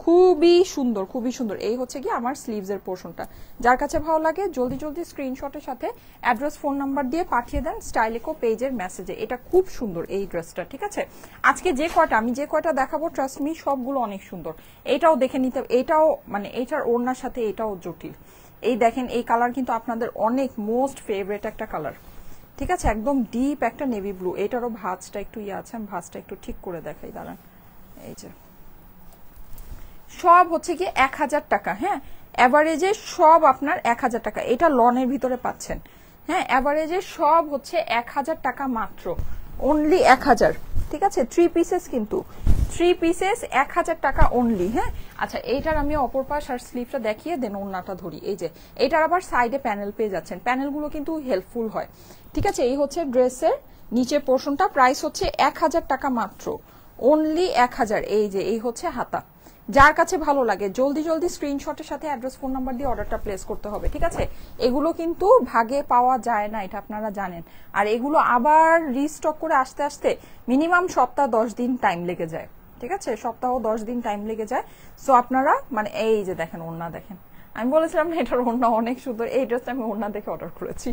খুবই সুন্দর, খুবই সুন্দর। এই হচ্ছে কি আমার স্লিভস এর পোর্শনটা, যার কাছে ভালো লাগে জলদি জলদি স্ক্রিনশটের সাথে অ্যাড্রেস ফোন নাম্বার দিয়ে পাঠিয়ে দেন স্টাইলিকো পেজের মেসেজে। এটা খুব সুন্দর এই ড্রেসটা, ঠিক আছে। আজকে যে কয়টা আমি যে কয়টা দেখাবো ট্রাস্ট মি সবগুলো অনেক সুন্দর। এটাও দেখে নিতে, এটাও মানে এটার ওড়নার সাথে এটাও জটিল। এই দেখেন এই কালার কিন্তু আপনাদের অনেক মোস্ট ফেভারিট একটা কালার, ঠিক আছে, একদম ডিপ একটা নেভি ব্লু। এটারও ভাঁজটা একটু ইয়ে আছে, আমি ভাঁজটা একটু ঠিক করে দেখাই, দাঁড়ান। এই যে সব হচ্ছে কি 1000 টাকা, হ্যাঁ এভারেজে সব আপনার 1000 টাকা, এটা লনের ভিতরে পাচ্ছেন, হ্যাঁ এভারেজে সব হচ্ছে 1000 টাকা মাত্র, অনলি 1000, ঠিক আছে। 3 পিসেস কিন্তু, 3 পিসেস 1000 টাকা অনলি, হ্যাঁ। আচ্ছা এইটার আমি অপর পাশ আর স্লিভটা দেখিয়ে দেন ওড়নাটা ধরি। এই যে এইটার আবার সাইডে প্যানেল পেয়ে যাচ্ছেন, প্যানেলগুলো কিন্তু হেল্পফুল হয়, ঠিক আছে। এই হচ্ছে ড্রেসের নিচের পোর্শনটা, প্রাইস হচ্ছে 1000 টাকা মাত্র, অনলি 1000। এই যে এই হচ্ছে হাতা, যার কাছে ভালো লাগে জলদি জলদি স্ক্রিনশটের সাথে অ্যাড্রেস ফোন নাম্বার দিয়ে অর্ডারটা প্লেস করতে হবে, ঠিক আছে। এগুলো কিন্তু ভাগে পাওয়া যায় না, এটা আপনারা জানেন, আর এগুলো আবার রিস্টক করে আসতে আসতে মিনিমাম সপ্তাহ 10 দিন টাইম লেগে যায়, ঠিক আছে, সপ্তাহ 10 দিন টাইম লেগে যায়। সো আপনারা মানে এই যে দেখেন ওড়না দেখেন, আমি বলেছিলাম না এটার ওড়না অনেক সুন্দর, এই ড্রেসটা আমি ওড়না দেখে অর্ডার করেছি,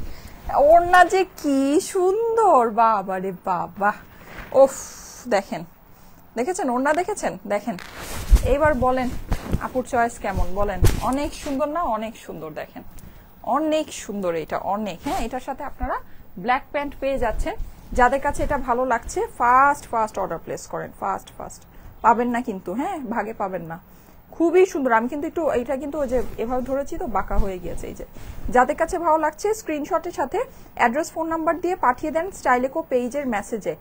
ওড়না যে কি সুন্দর, বাবা রে বাবা, ওফ দেখেন, দেখেছেন ওড়না দেখেছেন, দেখেন এইবার বলেন আপুর চয়েস কেমন বলেন, অনেক সুন্দর না, অনেক সুন্দর, দেখেন অনেক সুন্দর এটা অনেক, হ্যাঁ এটার সাথে আপনারা ব্ল্যাক প্যান্ট পেয়ে যাচ্ছেন। যাদের কাছে এটা ভালো লাগছে ফাস্ট ফাস্ট অর্ডার প্লেস করেন, ফাস্ট ফাস্ট, পাবেন না কিন্তু, হ্যাঁ ভাগে পাবেন না, খুবই সুন্দর। আমি কিন্তু একটু এইটা কিন্তু ওই যে এভাবে ধরেছি তো বাঁকা হয়ে গিয়েছে। এই যে যাদের কাছে ভালো লাগছে স্ক্রিনশটের সাথে অ্যাড্রেস ফোন নাম্বার দিয়ে পাঠিয়ে দেন স্টাইলিকো পেজের মেসেজে।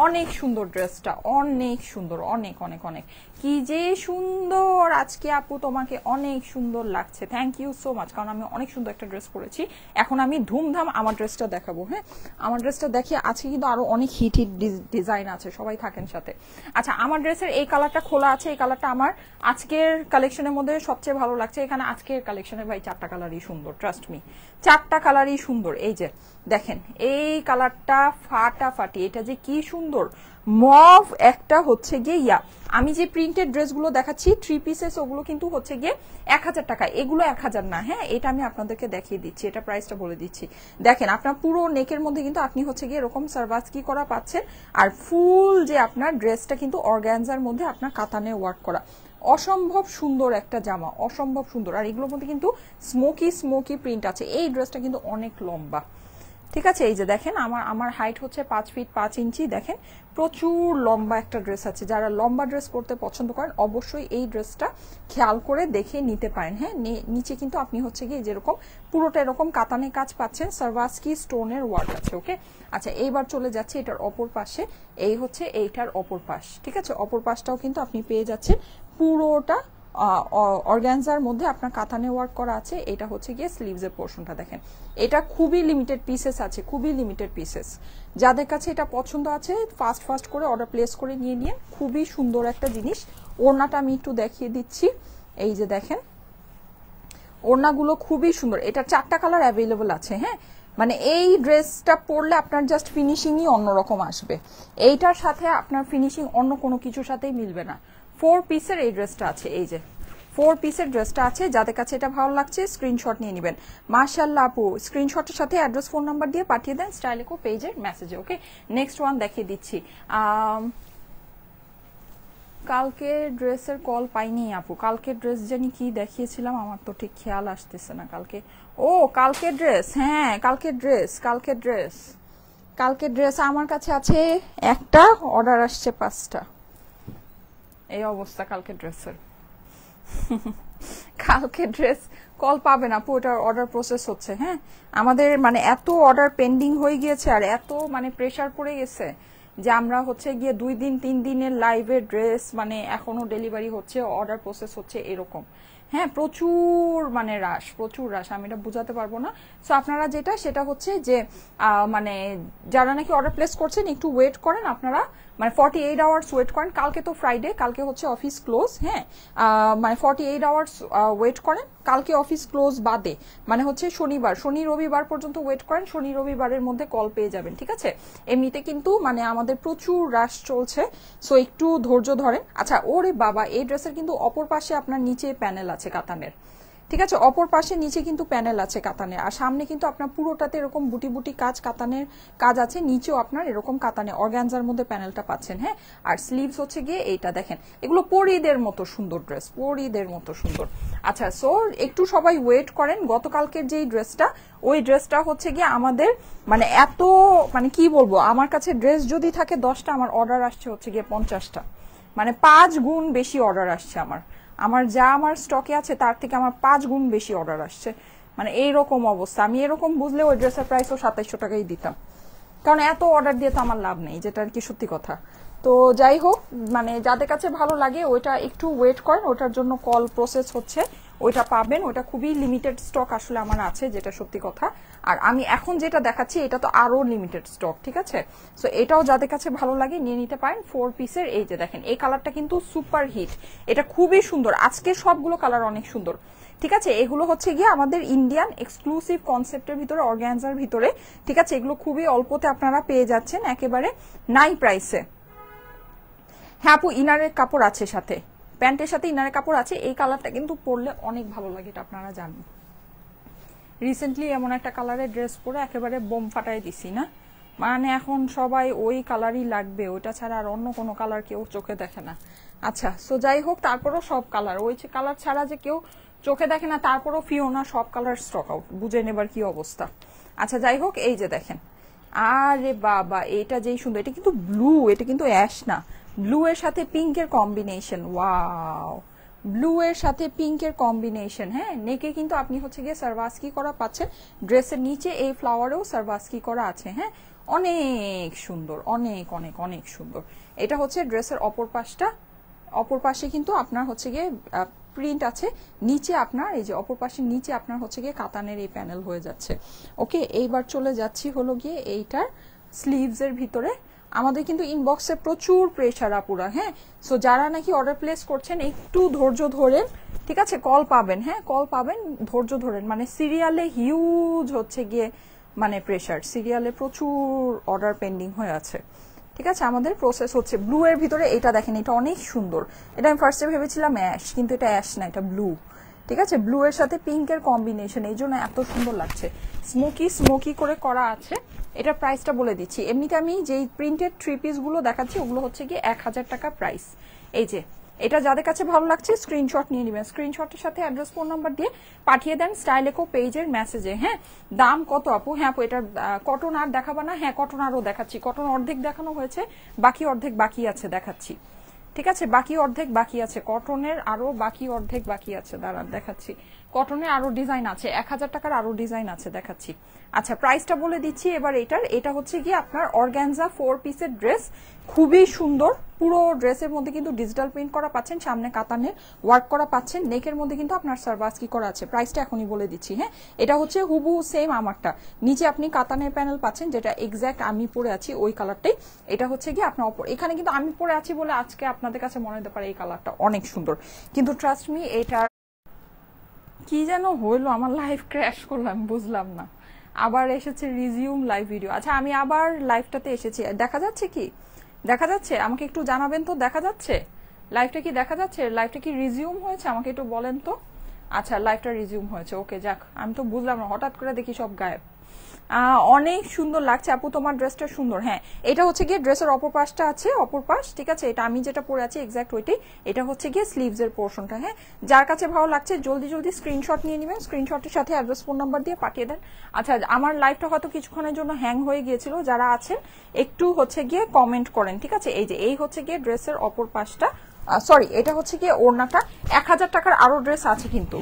অনেক সুন্দর ড্রেসটা, অনেক সুন্দর, অনেক অনেক অনেক, কি যে সুন্দর আজকে আপু, তোমাকে অনেক সুন্দর লাগছে, থ্যাংক ইউ সো মাচ, কারণ আমি অনেক সুন্দর একটা ড্রেস পরেছি। এখন আমি ধুমধাম আমার ড্রেসটা দেখাবো, হ্যাঁ আমার ড্রেসটা দেখিয়ে, আজকে কিন্তু আরো অনেক হিট হিট ডিজাইন আছে, সবাই থাকেন সাথে। আচ্ছা আমার ড্রেসের এই কালারটা খোলা আছে, এই কালারটা আমার আজকের কালেকশনের মধ্যে সবচেয়ে ভালো লাগছে। এখানে আজকের কালেকশনে ভাই 4টা কালারই সুন্দর, ট্রাস্ট মি 4টা কালারই সুন্দর। এই যে দেখেন এই কালারটা ফাটাফাটি, এটা যে কি সুন্দর মভ, একটা হচ্ছে গিয়ে ইয়া, আমি যে প্রিন্টেড ড্রেসগুলো দেখাচ্ছি 3 পিসেস ওগুলো কিন্তু হচ্ছে গিয়ে 1000 টাকা, এগুলো 1000 না, হ্যাঁ এটা আমি আপনাদেরকে দেখিয়ে দিচ্ছি, এটা প্রাইসটা বলে দিচ্ছি। দেখেন আপনার পুরো নেকের মধ্যে কিন্তু আপনি হচ্ছে গিয়ে এরকম সার্ভাসকি করা পাচ্ছেন, আর ফুল যে আপনার ড্রেসটা কিন্তু অর্গানজার মধ্যে আপনার কাতানে ওয়ার্ক করা, অসম্ভব সুন্দর একটা জামা, অসম্ভব সুন্দর। আর এগুলোর মধ্যে কিন্তু স্মোকি স্মোকি প্রিন্ট আছে। এই ড্রেসটা কিন্তু অনেক লম্বা, ঠিক আছে। এই যে দেখেন আমার হাইট হচ্ছে 5 ফিট 5 ইঞ্চি, দেখেন প্রচুর লম্বা একটা ড্রেস আছে। যারা লম্বা ড্রেস পরতে পছন্দ করেন অবশ্যই এই ড্রেসটা খেয়াল করে দেখে নিতে পারেন, হ্যাঁ। নিচে কিন্তু আপনি হচ্ছে গিয়ে যেরকম পুরোটা এরকম কাতানে কাজ পাচ্ছেন, সার্ভাসকি স্টোনের ওয়ার্ক আছে, ওকে। আচ্ছা এইবার চলে যাচ্ছে এটার অপর পাশে, এই হচ্ছে এইটার অপর পাশ, ঠিক আছে। অপর পাশটাও কিন্তু আপনি পেয়ে যাচ্ছেন পুরোটা অর্গানজার মধ্যে আপনার কাতানে ওয়ার্ক করা আছে। এটা হচ্ছে গিয়ে স্লিভসের পোর্শনটা দেখেন, এটা খুবই লিমিটেড পিসেস আছে, খুবই লিমিটেড পিসেস। যাদের কাছে এটা পছন্দ আছে ফাস্ট করে অর্ডার প্লেস করে নিয়ে নিয়ে, খুবই সুন্দর একটা জিনিস। ওড়নাটা আমি একটু দেখিয়ে দিচ্ছি, এই যে দেখেন ওড়নাগুলো খুবই সুন্দর। এটা 4টা কালার অ্যাভেলেবল আছে। হ্যাঁ, মানে এই ড্রেসটা পরলে আপনার জাস্ট ফিনিশিংই অন্যরকম আসবে, এইটার সাথে আপনার ফিনিশিং অন্য কোনো কিছুর সাথেই মিলবে না। 4 পিসের এই ড্রেসটা আছে, এই যে 4 পিসের ড্রেসটা আছে। যাদের কাছে এটা ভালো লাগছে স্ক্রিনশট নিয়ে নেবেন। মাশাআল্লাহ আপু, স্ক্রিনশটের সাথে অ্যাড্রেস ফোন নাম্বার দিয়ে পাঠিয়ে দেন স্টাইলেকো পেজের মেসেজে। ওকে, নেক্সট ওয়ান দেখিয়ে দিচ্ছি। কালকে ড্রেসের কল পাইনি আপু, কালকে ড্রেস জানি কি দেখিয়েছিলাম, আমার তো ঠিক খেয়াল আসতেছে না। কালকে কালকে ড্রেস, হ্যাঁ কালকে ড্রেস আমার কাছে আছে একটা, অর্ডার আসছে 5টা। এই অবস্থা কালকে ড্রেসের। কালকে ড্রেস কল পাবে না আপু, ওটার অর্ডার প্রসেস হচ্ছে। হ্যাঁ, আমাদের মানে এত অর্ডার পেন্ডিং হয়ে গিয়েছে আর এত মানে প্রেসার পড়ে গেছে যে আমরা হচ্ছে গিয়ে 2 দিন 3 দিনের লাইভে ড্রেস মানে এখনো ডেলিভারি হচ্ছে, অর্ডার প্রসেস হচ্ছে এরকম। হ্যাঁ, প্রচুর মানে প্রচুর রাশ, আমি এটা বোঝাতে পারবো না। সো আপনারা সেটা হচ্ছে যে মানে যারা নাকি অর্ডার প্লেস করছেন একটু ওয়েট করেন আপনারা, মানে 48 আওয়ার্স ওয়েট করেন। কালকে তো ফ্রাইডে, কালকে হচ্ছে অফিস ক্লোজ। হ্যাঁ, মানে 48 আওয়ার্স ওয়েট করেন, কালকে অফিস ক্লোজ বাদে, মানে হচ্ছে শনি রবিবার পর্যন্ত ওয়েট করেন, শনি রবিবারের মধ্যে কল পেয়ে যাবেন। ঠিক আছে, এমনিতে কিন্তু মানে আমাদের প্রচুর রাশ চলছে, সো একটু ধৈর্য ধরেন। আচ্ছা, ওরে বাবা, এই ড্রেসের কিন্তু অপর পাশে আপনার নিচে প্যানেল আছে কাতানের। ঠিক আছে, অপর পাশে নিচে কিন্তু প্যানেল আছে কাতানের, আর সামনে কিন্তু আপনার পুরোটাতে এরকম বুটি বুটি কাজ, কাতানের কাজ আছে, নিচেও আপনার এরকম কাতানে অর্গানজার মধ্যে প্যানেলটা পাচ্ছেন। হ্যাঁ, আর স্লিভস হচ্ছে গিয়ে এইটা দেখেন, এগুলো পরীদের মতো সুন্দর ড্রেস, পরীদের মতো সুন্দর। আচ্ছা, সো একটু সবাই ওয়েট করেন। গতকালকের যেই ড্রেসটা, ওই ড্রেসটা হচ্ছে গিয়ে আমাদের মানে এত মানে কি বলবো, আমার কাছে ড্রেস যদি থাকে 10টা, আমার অর্ডার আসছে হচ্ছে গিয়ে 50টা, মানে 5 গুণ বেশি অর্ডার আসছে। আমার যা আমার স্টকে আছে তার থেকে আমার 5 গুণ বেশি অর্ডার আসছে, মানে এইরকম অবস্থা। আমি এরকম বুঝলে ওই ড্রেসের প্রাইসও 2700 টাকাই দিতাম, কারণ এত অর্ডার দিয়ে তো আমার লাভ নেই, যেটা আর কি সত্যি কথা। তো যাই হোক, মানে যাদের কাছে ভালো লাগে ওইটা একটু ওয়েট করেন, ওটার জন্য কল প্রসেস হচ্ছে, ওইটা পাবেন। ওটা খুবই লিমিটেড স্টক আসলে আমার আছে, যেটা সত্যি কথা। আর আমি এখন যেটা দেখাচ্ছি এটা তো আরো লিমিটেড স্টক। ঠিক আছে, সো এটাও যাদের কাছে ভালো লাগে নিয়ে নিতে পারেন। 4 পিসের, এই যে দেখেন এই কালারটা কিন্তু সুপার হিট, এটা খুবই সুন্দর। আজকে সবগুলো কালার অনেক সুন্দর। ঠিক আছে, এগুলো হচ্ছে গিয়ে আমাদের ইন্ডিয়ান এক্সক্লুসিভ কনসেপ্টের ভিতরে, অর্গানজার ভিতরে। ঠিক আছে, এগুলো খুবই অল্পতে আপনারা পেয়ে যাচ্ছেন, একেবারে নাই প্রাইসে। হ্যাঁ আপু, ইনারের কাপড় আছে সাথে, প্যান্টের সাথে ইনারের কাপড় আছে। এই কালারটা কিন্তু পরলে অনেক ভালো লাগে, এটা আপনারা জানেন। রিসেন্টলি এমন একটা কালারের ড্রেস পরে একেবারে বোম ফাটাই দিছি না, মানে এখন সবাই ওই কালারই লাগবে, ওইটা ছাড়া আর অন্য কোনো কালার কেউ চোখে দেখে না। আচ্ছা, সো যাই হোক, তারপরও সব কালার, ওই কালার ছাড়া যে কেউ চোখে দেখে না, তারপরও ফিওনা সব কালার স্টক আউট, বুঝে নেবার কি অবস্থা। আচ্ছা যাই হোক, এই যে দেখেন, আরে বাবা এটা যেই সুন্দর, এটা কিন্তু ব্লু, এটা কিন্তু অ্যাশ না, ব্লু এর সাথে পিঙ্কের কম্বিনেশন, ওয়াও, ব্লু এর সাথে পিঙ্কের কম্বিনেশন। হ্যাঁ, নেকে কিন্তু আপনি হচ্ছে গিয়ে সার্ভাস্কি করা পাচ্ছেন, ড্রেসের নিচে এই ফ্লাওয়ারেও সার্ভাস্কি করা আছে। হ্যাঁ, অনেক সুন্দর, অনেক অনেক অনেক সুন্দর। এটা হচ্ছে ড্রেসের অপর পাশটা, অপর পাশে কিন্তু আপনার হচ্ছে গিয়ে প্রিন্ট আছে, নিচে আপনার এই যে অপর পাশে নিচে আপনার হচ্ছে গিয়ে কাতানের এই প্যানেল হয়ে যাচ্ছে। ওকে, এইবার চলে যাচ্ছি হলো গিয়ে এইটার স্লিভস এর ভিতরে। আমাদের কিন্তু ইনবক্সে প্রচুর প্রেশার আপুরা। হ্যাঁ, সো যারা নাকি অর্ডার প্লেস করছেন একটু ধৈর্য ধরেন। ঠিক আছে, কল পাবেন, হ্যাঁ কল পাবেন, ধৈর্য ধরেন। মানে সিরিয়ালে হিউজ হচ্ছে গিয়ে মানে প্রেশার, সিরিয়ালে প্রচুর অর্ডার পেন্ডিং হয়ে আছে। ঠিক আছে, আমাদের প্রসেস হচ্ছে। ব্লু এর ভিতরে এটা দেখেন, এটা অনেক সুন্দর। এটা আমি ফার্স্টে ভেবেছিলাম অ্যাশ, কিন্তু এটা অ্যাশ না, এটা ব্লু। ঠিক আছে, ব্লু এর সাথে পিঙ্কের কম্বিনেশন, এই জন্য এত সুন্দর লাগছে। স্মোকি স্মোকি করে করা আছে। এটা প্রাইসটা বলে দিচ্ছি, এমনিতে আমি যেই প্রিন্টেড 3 পিস গুলো দেখাচ্ছি ওগুলো হচ্ছে গিয়ে 1000 টাকা প্রাইস। এই যে এটা যাদের কাছে ভালো লাগছে স্ক্রিনশট নিয়ে নেবেন, স্ক্রিনশটের সাথে অ্যাড্রেস ফোন নাম্বার দিয়ে পাঠিয়ে দেন স্টাইলেকো পেজের মেসেজে। হ্যাঁ, দাম কত আপু? হ্যাঁ আপু, এটা কটন আর দেখাবা না? হ্যাঁ, কটন আরও দেখাচ্ছি। কটন অর্ধেক দেখানো হয়েছে, বাকি অর্ধেক বাকি আছে, দেখাচ্ছি। ঠিক আছে, বাকি অর্ধেক বাকি আছে, কটনের আরো বাকি অর্ধেক বাকি আছে, দাঁড়ান দেখাচ্ছি। কটনে আরো ডিজাইন আছে, 1000 টাকার আরো ডিজাইন আছে, দেখাচ্ছি। আচ্ছা প্রাইসটা বলে দিচ্ছি এবার এটার। এটা হচ্ছে কি আপনার অর্গানজা 4 পিসের ড্রেস, খুবই সুন্দর। পুরো ড্রেসের মধ্যে কিন্তু ডিজিটাল প্রিন্ট করা পাচ্ছেন, সামনে কাতানের ওয়ার্ক করা পাচ্ছেন, নেকের মধ্যে কিন্তু আপনার সার্ভাসকি করা আছে। প্রাইসটা এখনই বলে দিচ্ছি। হ্যাঁ, এটা হচ্ছে হুবু সেম আমারটা, নিচে আপনি কাতানের প্যানেল পাচ্ছেন, যেটা এক্স্যাক্ট আমি পরে আছি ওই কালারটাই। এটা হচ্ছে কি আপনার এখানে কিন্তু আমি পরে আছি বলে আজকে আপনাদের কাছে মনে হতে পারে এই কালারটা অনেক সুন্দর, কিন্তু ট্রাস্ট মি এটা কি যেন হইলো, আমার লাইভ ক্র্যাশ করলাম, বুঝলাম না। আবার এসেছে রিজিউম লাইভ ভিডিও। আচ্ছা আমি আবার লাইভটাতে এসেছি, দেখা যাচ্ছে কি? দেখা যাচ্ছে? আমাকে একটু জানাবেন তো, দেখা যাচ্ছে লাইভটা কি? দেখা যাচ্ছে লাইভটা কি রিজিউম হয়েছে? আমাকে একটু বলেন তো। আচ্ছা লাইভটা রিজিউম হয়েছে, ওকে যাক। আমি তো বুঝলাম না, হঠাৎ করে দেখি সব গায়েব। অনেক সুন্দর লাগছে আপু, তোমার ড্রেসটা সুন্দর। হ্যাঁ, এটা হচ্ছে গিয়ে ড্রেসের অপর পাশটা আছে, অপর পাশ, ঠিক আছে। এটা আমি যেটা পরে আছি এক্স্যাক্ট ওইটাই। এটা হচ্ছে গিয়ে স্লিভস এর পোর্শনটা। হ্যাঁ, যার কাছে ভালো লাগছে জলদি জলদি স্ক্রিনশট নিয়ে নেবেন, স্ক্রিনশটের সাথে অ্যাড্রেস ফোন নাম্বার দিয়ে পাঠিয়ে দেন। আচ্ছা আমার লাইভটা হয়তো কিছুক্ষণের জন্য হ্যাং হয়ে গিয়েছিল, যারা আছেন একটু হচ্ছে গিয়ে কমেন্ট করেন, ঠিক আছে। এই যে এই হচ্ছে গিয়ে ড্রেসের অপর পাশটা, সরি এটা হচ্ছে গিয়ে ওড়নাটা। 1000 টাকার আরো ড্রেস আছে কিন্তু,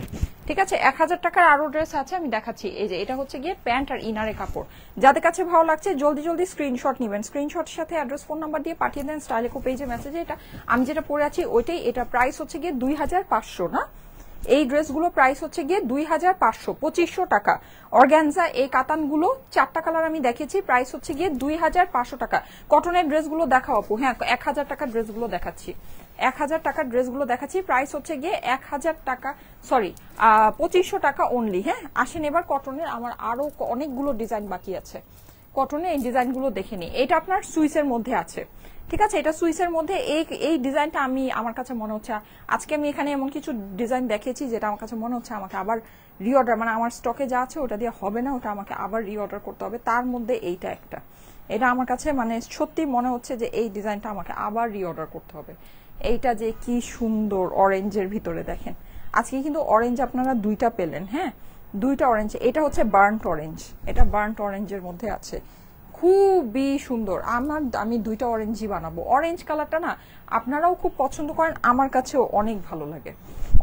ঠিক আছে। 1000 টাকার আরো ড্রেস আছে, আমি দেখাচ্ছি। এই যে এটা হচ্ছে গিয়ে প্যান্ট আর ইনারে কাপড়। যাদের কাছে ভালো লাগছে জলদি জলদি স্ক্রিনশট নেবেন, স্ক্রিনশটের সাথে অ্যাড্রেস ফোন নাম্বার দিয়ে পাঠিয়ে দেন স্টাইলেকো পেজে মেসেজে। এটা আমি যেটা পরে আছি ওইটাই। এটা প্রাইস হচ্ছে গিয়ে 2500 না, এই ড্রেসগুলো প্রাইস হচ্ছে গিয়ে 2500, 2500 টাকা। অর্গানজা এই কাতানগুলো 4টা কালার আমি দেখেছি, প্রাইস হচ্ছে গিয়ে 2500 টাকা। কটনের ড্রেসগুলো দেখাও আপু। হ্যাঁ 1000 টাকার ড্রেসগুলো দেখাচ্ছি, 1000 টাকার ড্রেসগুলো দেখাচ্ছি। প্রাইস হচ্ছে গিয়ে 1000 টাকা, সরি 2500 টাকা অনলি। হ্যাঁ আসেন এবার কটনের, আমার আরো অনেকগুলো ডিজাইন বাকি আছে কটনে, এই ডিজাইনগুলো দেখে নিই। এটা আপনার সুইসের মধ্যে আছে, ঠিক আছে। এটা সুইসের মধ্যে এই ডিজাইনটা আমার কাছে মনে হচ্ছে আজকে আমি এখানে এমন কিছু ডিজাইন দেখেছি যেটা আমার কাছে মনে হচ্ছে আমাকে আবার রিঅর্ডার, মানে আমার স্টকে যা আছে ওটা দিয়ে হবে না, ওটা আমাকে আবার রিঅর্ডার করতে হবে। তার মধ্যে এইটা একটা, এটা আমার কাছে মানে সত্যি মনে হচ্ছে যে এই ডিজাইনটা আমাকে আবার রিঅর্ডার করতে হবে। এইটা যে কি সুন্দর অরেঞ্জের ভিতরে দেখেন, আজকে কিন্তু অরেঞ্জ আপনারা দুইটা পেলেন। হ্যাঁ দুইটা অরেঞ্জ, এটা হচ্ছে বার্ন্ট অরেঞ্জ, এটা বার্ন্ট অরেঞ্জের মধ্যে আছে, খুবই সুন্দর। আমি দুইটা অরেঞ্জই বানাবো। অরেঞ্জ কালারটা না আপনারাও খুব পছন্দ করেন, আমার কাছেও অনেক ভালো লাগে।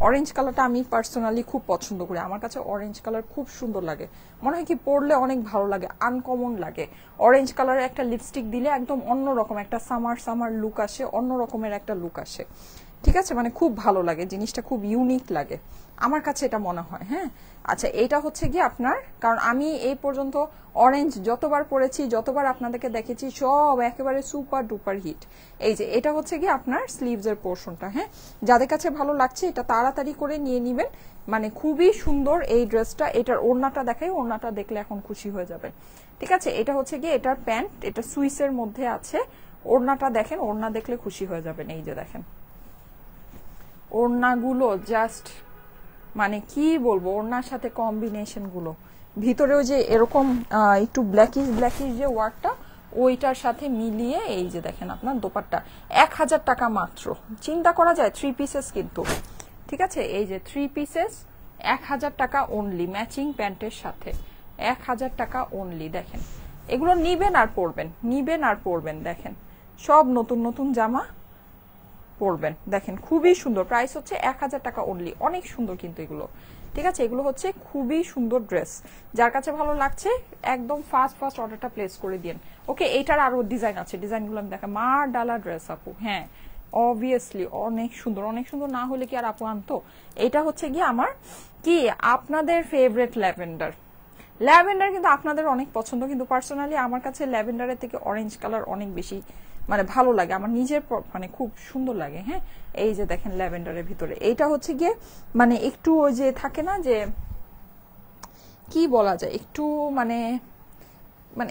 অরেঞ্জ কালারটা আমি পার্সোনালি খুব পছন্দ করি, আমার কাছে অরেঞ্জ কালার খুব সুন্দর লাগে, মনে হয় কি পরলে অনেক ভালো লাগে, আনকমন লাগে। অরেঞ্জ কালারের একটা লিপস্টিক দিলে একদম অন্যরকম একটা সামার লুক আসে, অন্য রকমের একটা লুক আসে, ঠিক আছে। মানে খুব ভালো লাগে জিনিসটা, খুব ইউনিক লাগে আমার কাছে এটা মনে হয়। হ্যাঁ আচ্ছা এটা হচ্ছে কি আপনার, কারণ আমি এই পর্যন্ত অরেঞ্জ যতবার পরেছি, যতবার আপনাদেরকে দেখেছি, সব একেবারে সুপার ডুপার হিট। এই যে এটা হচ্ছে কি আপনার স্লিভস এর পোর্শনটা। হ্যাঁ যাদের কাছে ভালো লাগছে এটা তাড়াতাড়ি করে নিয়ে নিবেন, মানে খুবই সুন্দর এই ড্রেসটা। এটার ওড়নাটা দেখাই, ওড়নাটা দেখলে এখন খুশি হয়ে যাবে, ঠিক আছে। এটা হচ্ছে কি এটার প্যান্ট, এটা সুইসের মধ্যে আছে। ওড়নাটা দেখেন, ওড়না দেখলে খুশি হয়ে যাবেন। এই যে দেখেন ওড়নাগুলো জাস্ট মানে কি বলবো, ওড়নার সাথে কম্বিনেশন গুলো, ভিতরেও যে এরকম একটু ব্ল্যাকিশ যে ওয়ার্কটা ওইটার সাথে মিলিয়ে। এই যে দেখেন আপনার দোপাট্টা 1000 টাকা মাত্র, চিন্তা করা যায় 3 পিসেস কিন্তু, ঠিক আছে। এই যে 3 পিসেস 1000 টাকা অনলি, ম্যাচিং প্যান্টের সাথে 1000 টাকা অনলি। দেখেন এগুলো নিবেন আর পরবেন, নিবেন আর পরবেন। দেখেন সব নতুন নতুন জামা পরবেন, দেখেন খুবই সুন্দর। প্রাইস হচ্ছে 1000 টাকা অনলি, অনেক সুন্দর কিন্তু এগুলো, ঠিক আছে। এগুলো হচ্ছে খুবই সুন্দর ড্রেস, যার কাছে ভালো লাগছে একদম ফাস্ট অর্ডারটা প্লেস করে দিন। ওকে এইটার আরো ডিজাইন আছে, ডিজাইনগুলো আমি দেখা। মার ডালা ড্রেস আপু, হ্যাঁ অবভিয়াসলি অনেক সুন্দর, অনেক সুন্দর না হলে কি আর আপু আনতো। এটা হচ্ছে গিয়ে আমার কি আপনাদের ফেভারিট ল্যাভেন্ডার। ল্যাভেন্ডার কিন্তু আপনাদের অনেক পছন্দ, কিন্তু পার্সোনালি আমার কাছে ল্যাভেন্ডারের থেকে অরেঞ্জ কালার অনেক বেশি মানে ভালো লাগে, আমার নিজের মানে খুব সুন্দর লাগে। হ্যাঁ এই যে দেখেন ল্যাভেন্ডারের ভিতরে এইটা হচ্ছে গিয়ে মানে একটু ওই যে থাকে না যে কি বলা যায়, একটু মানে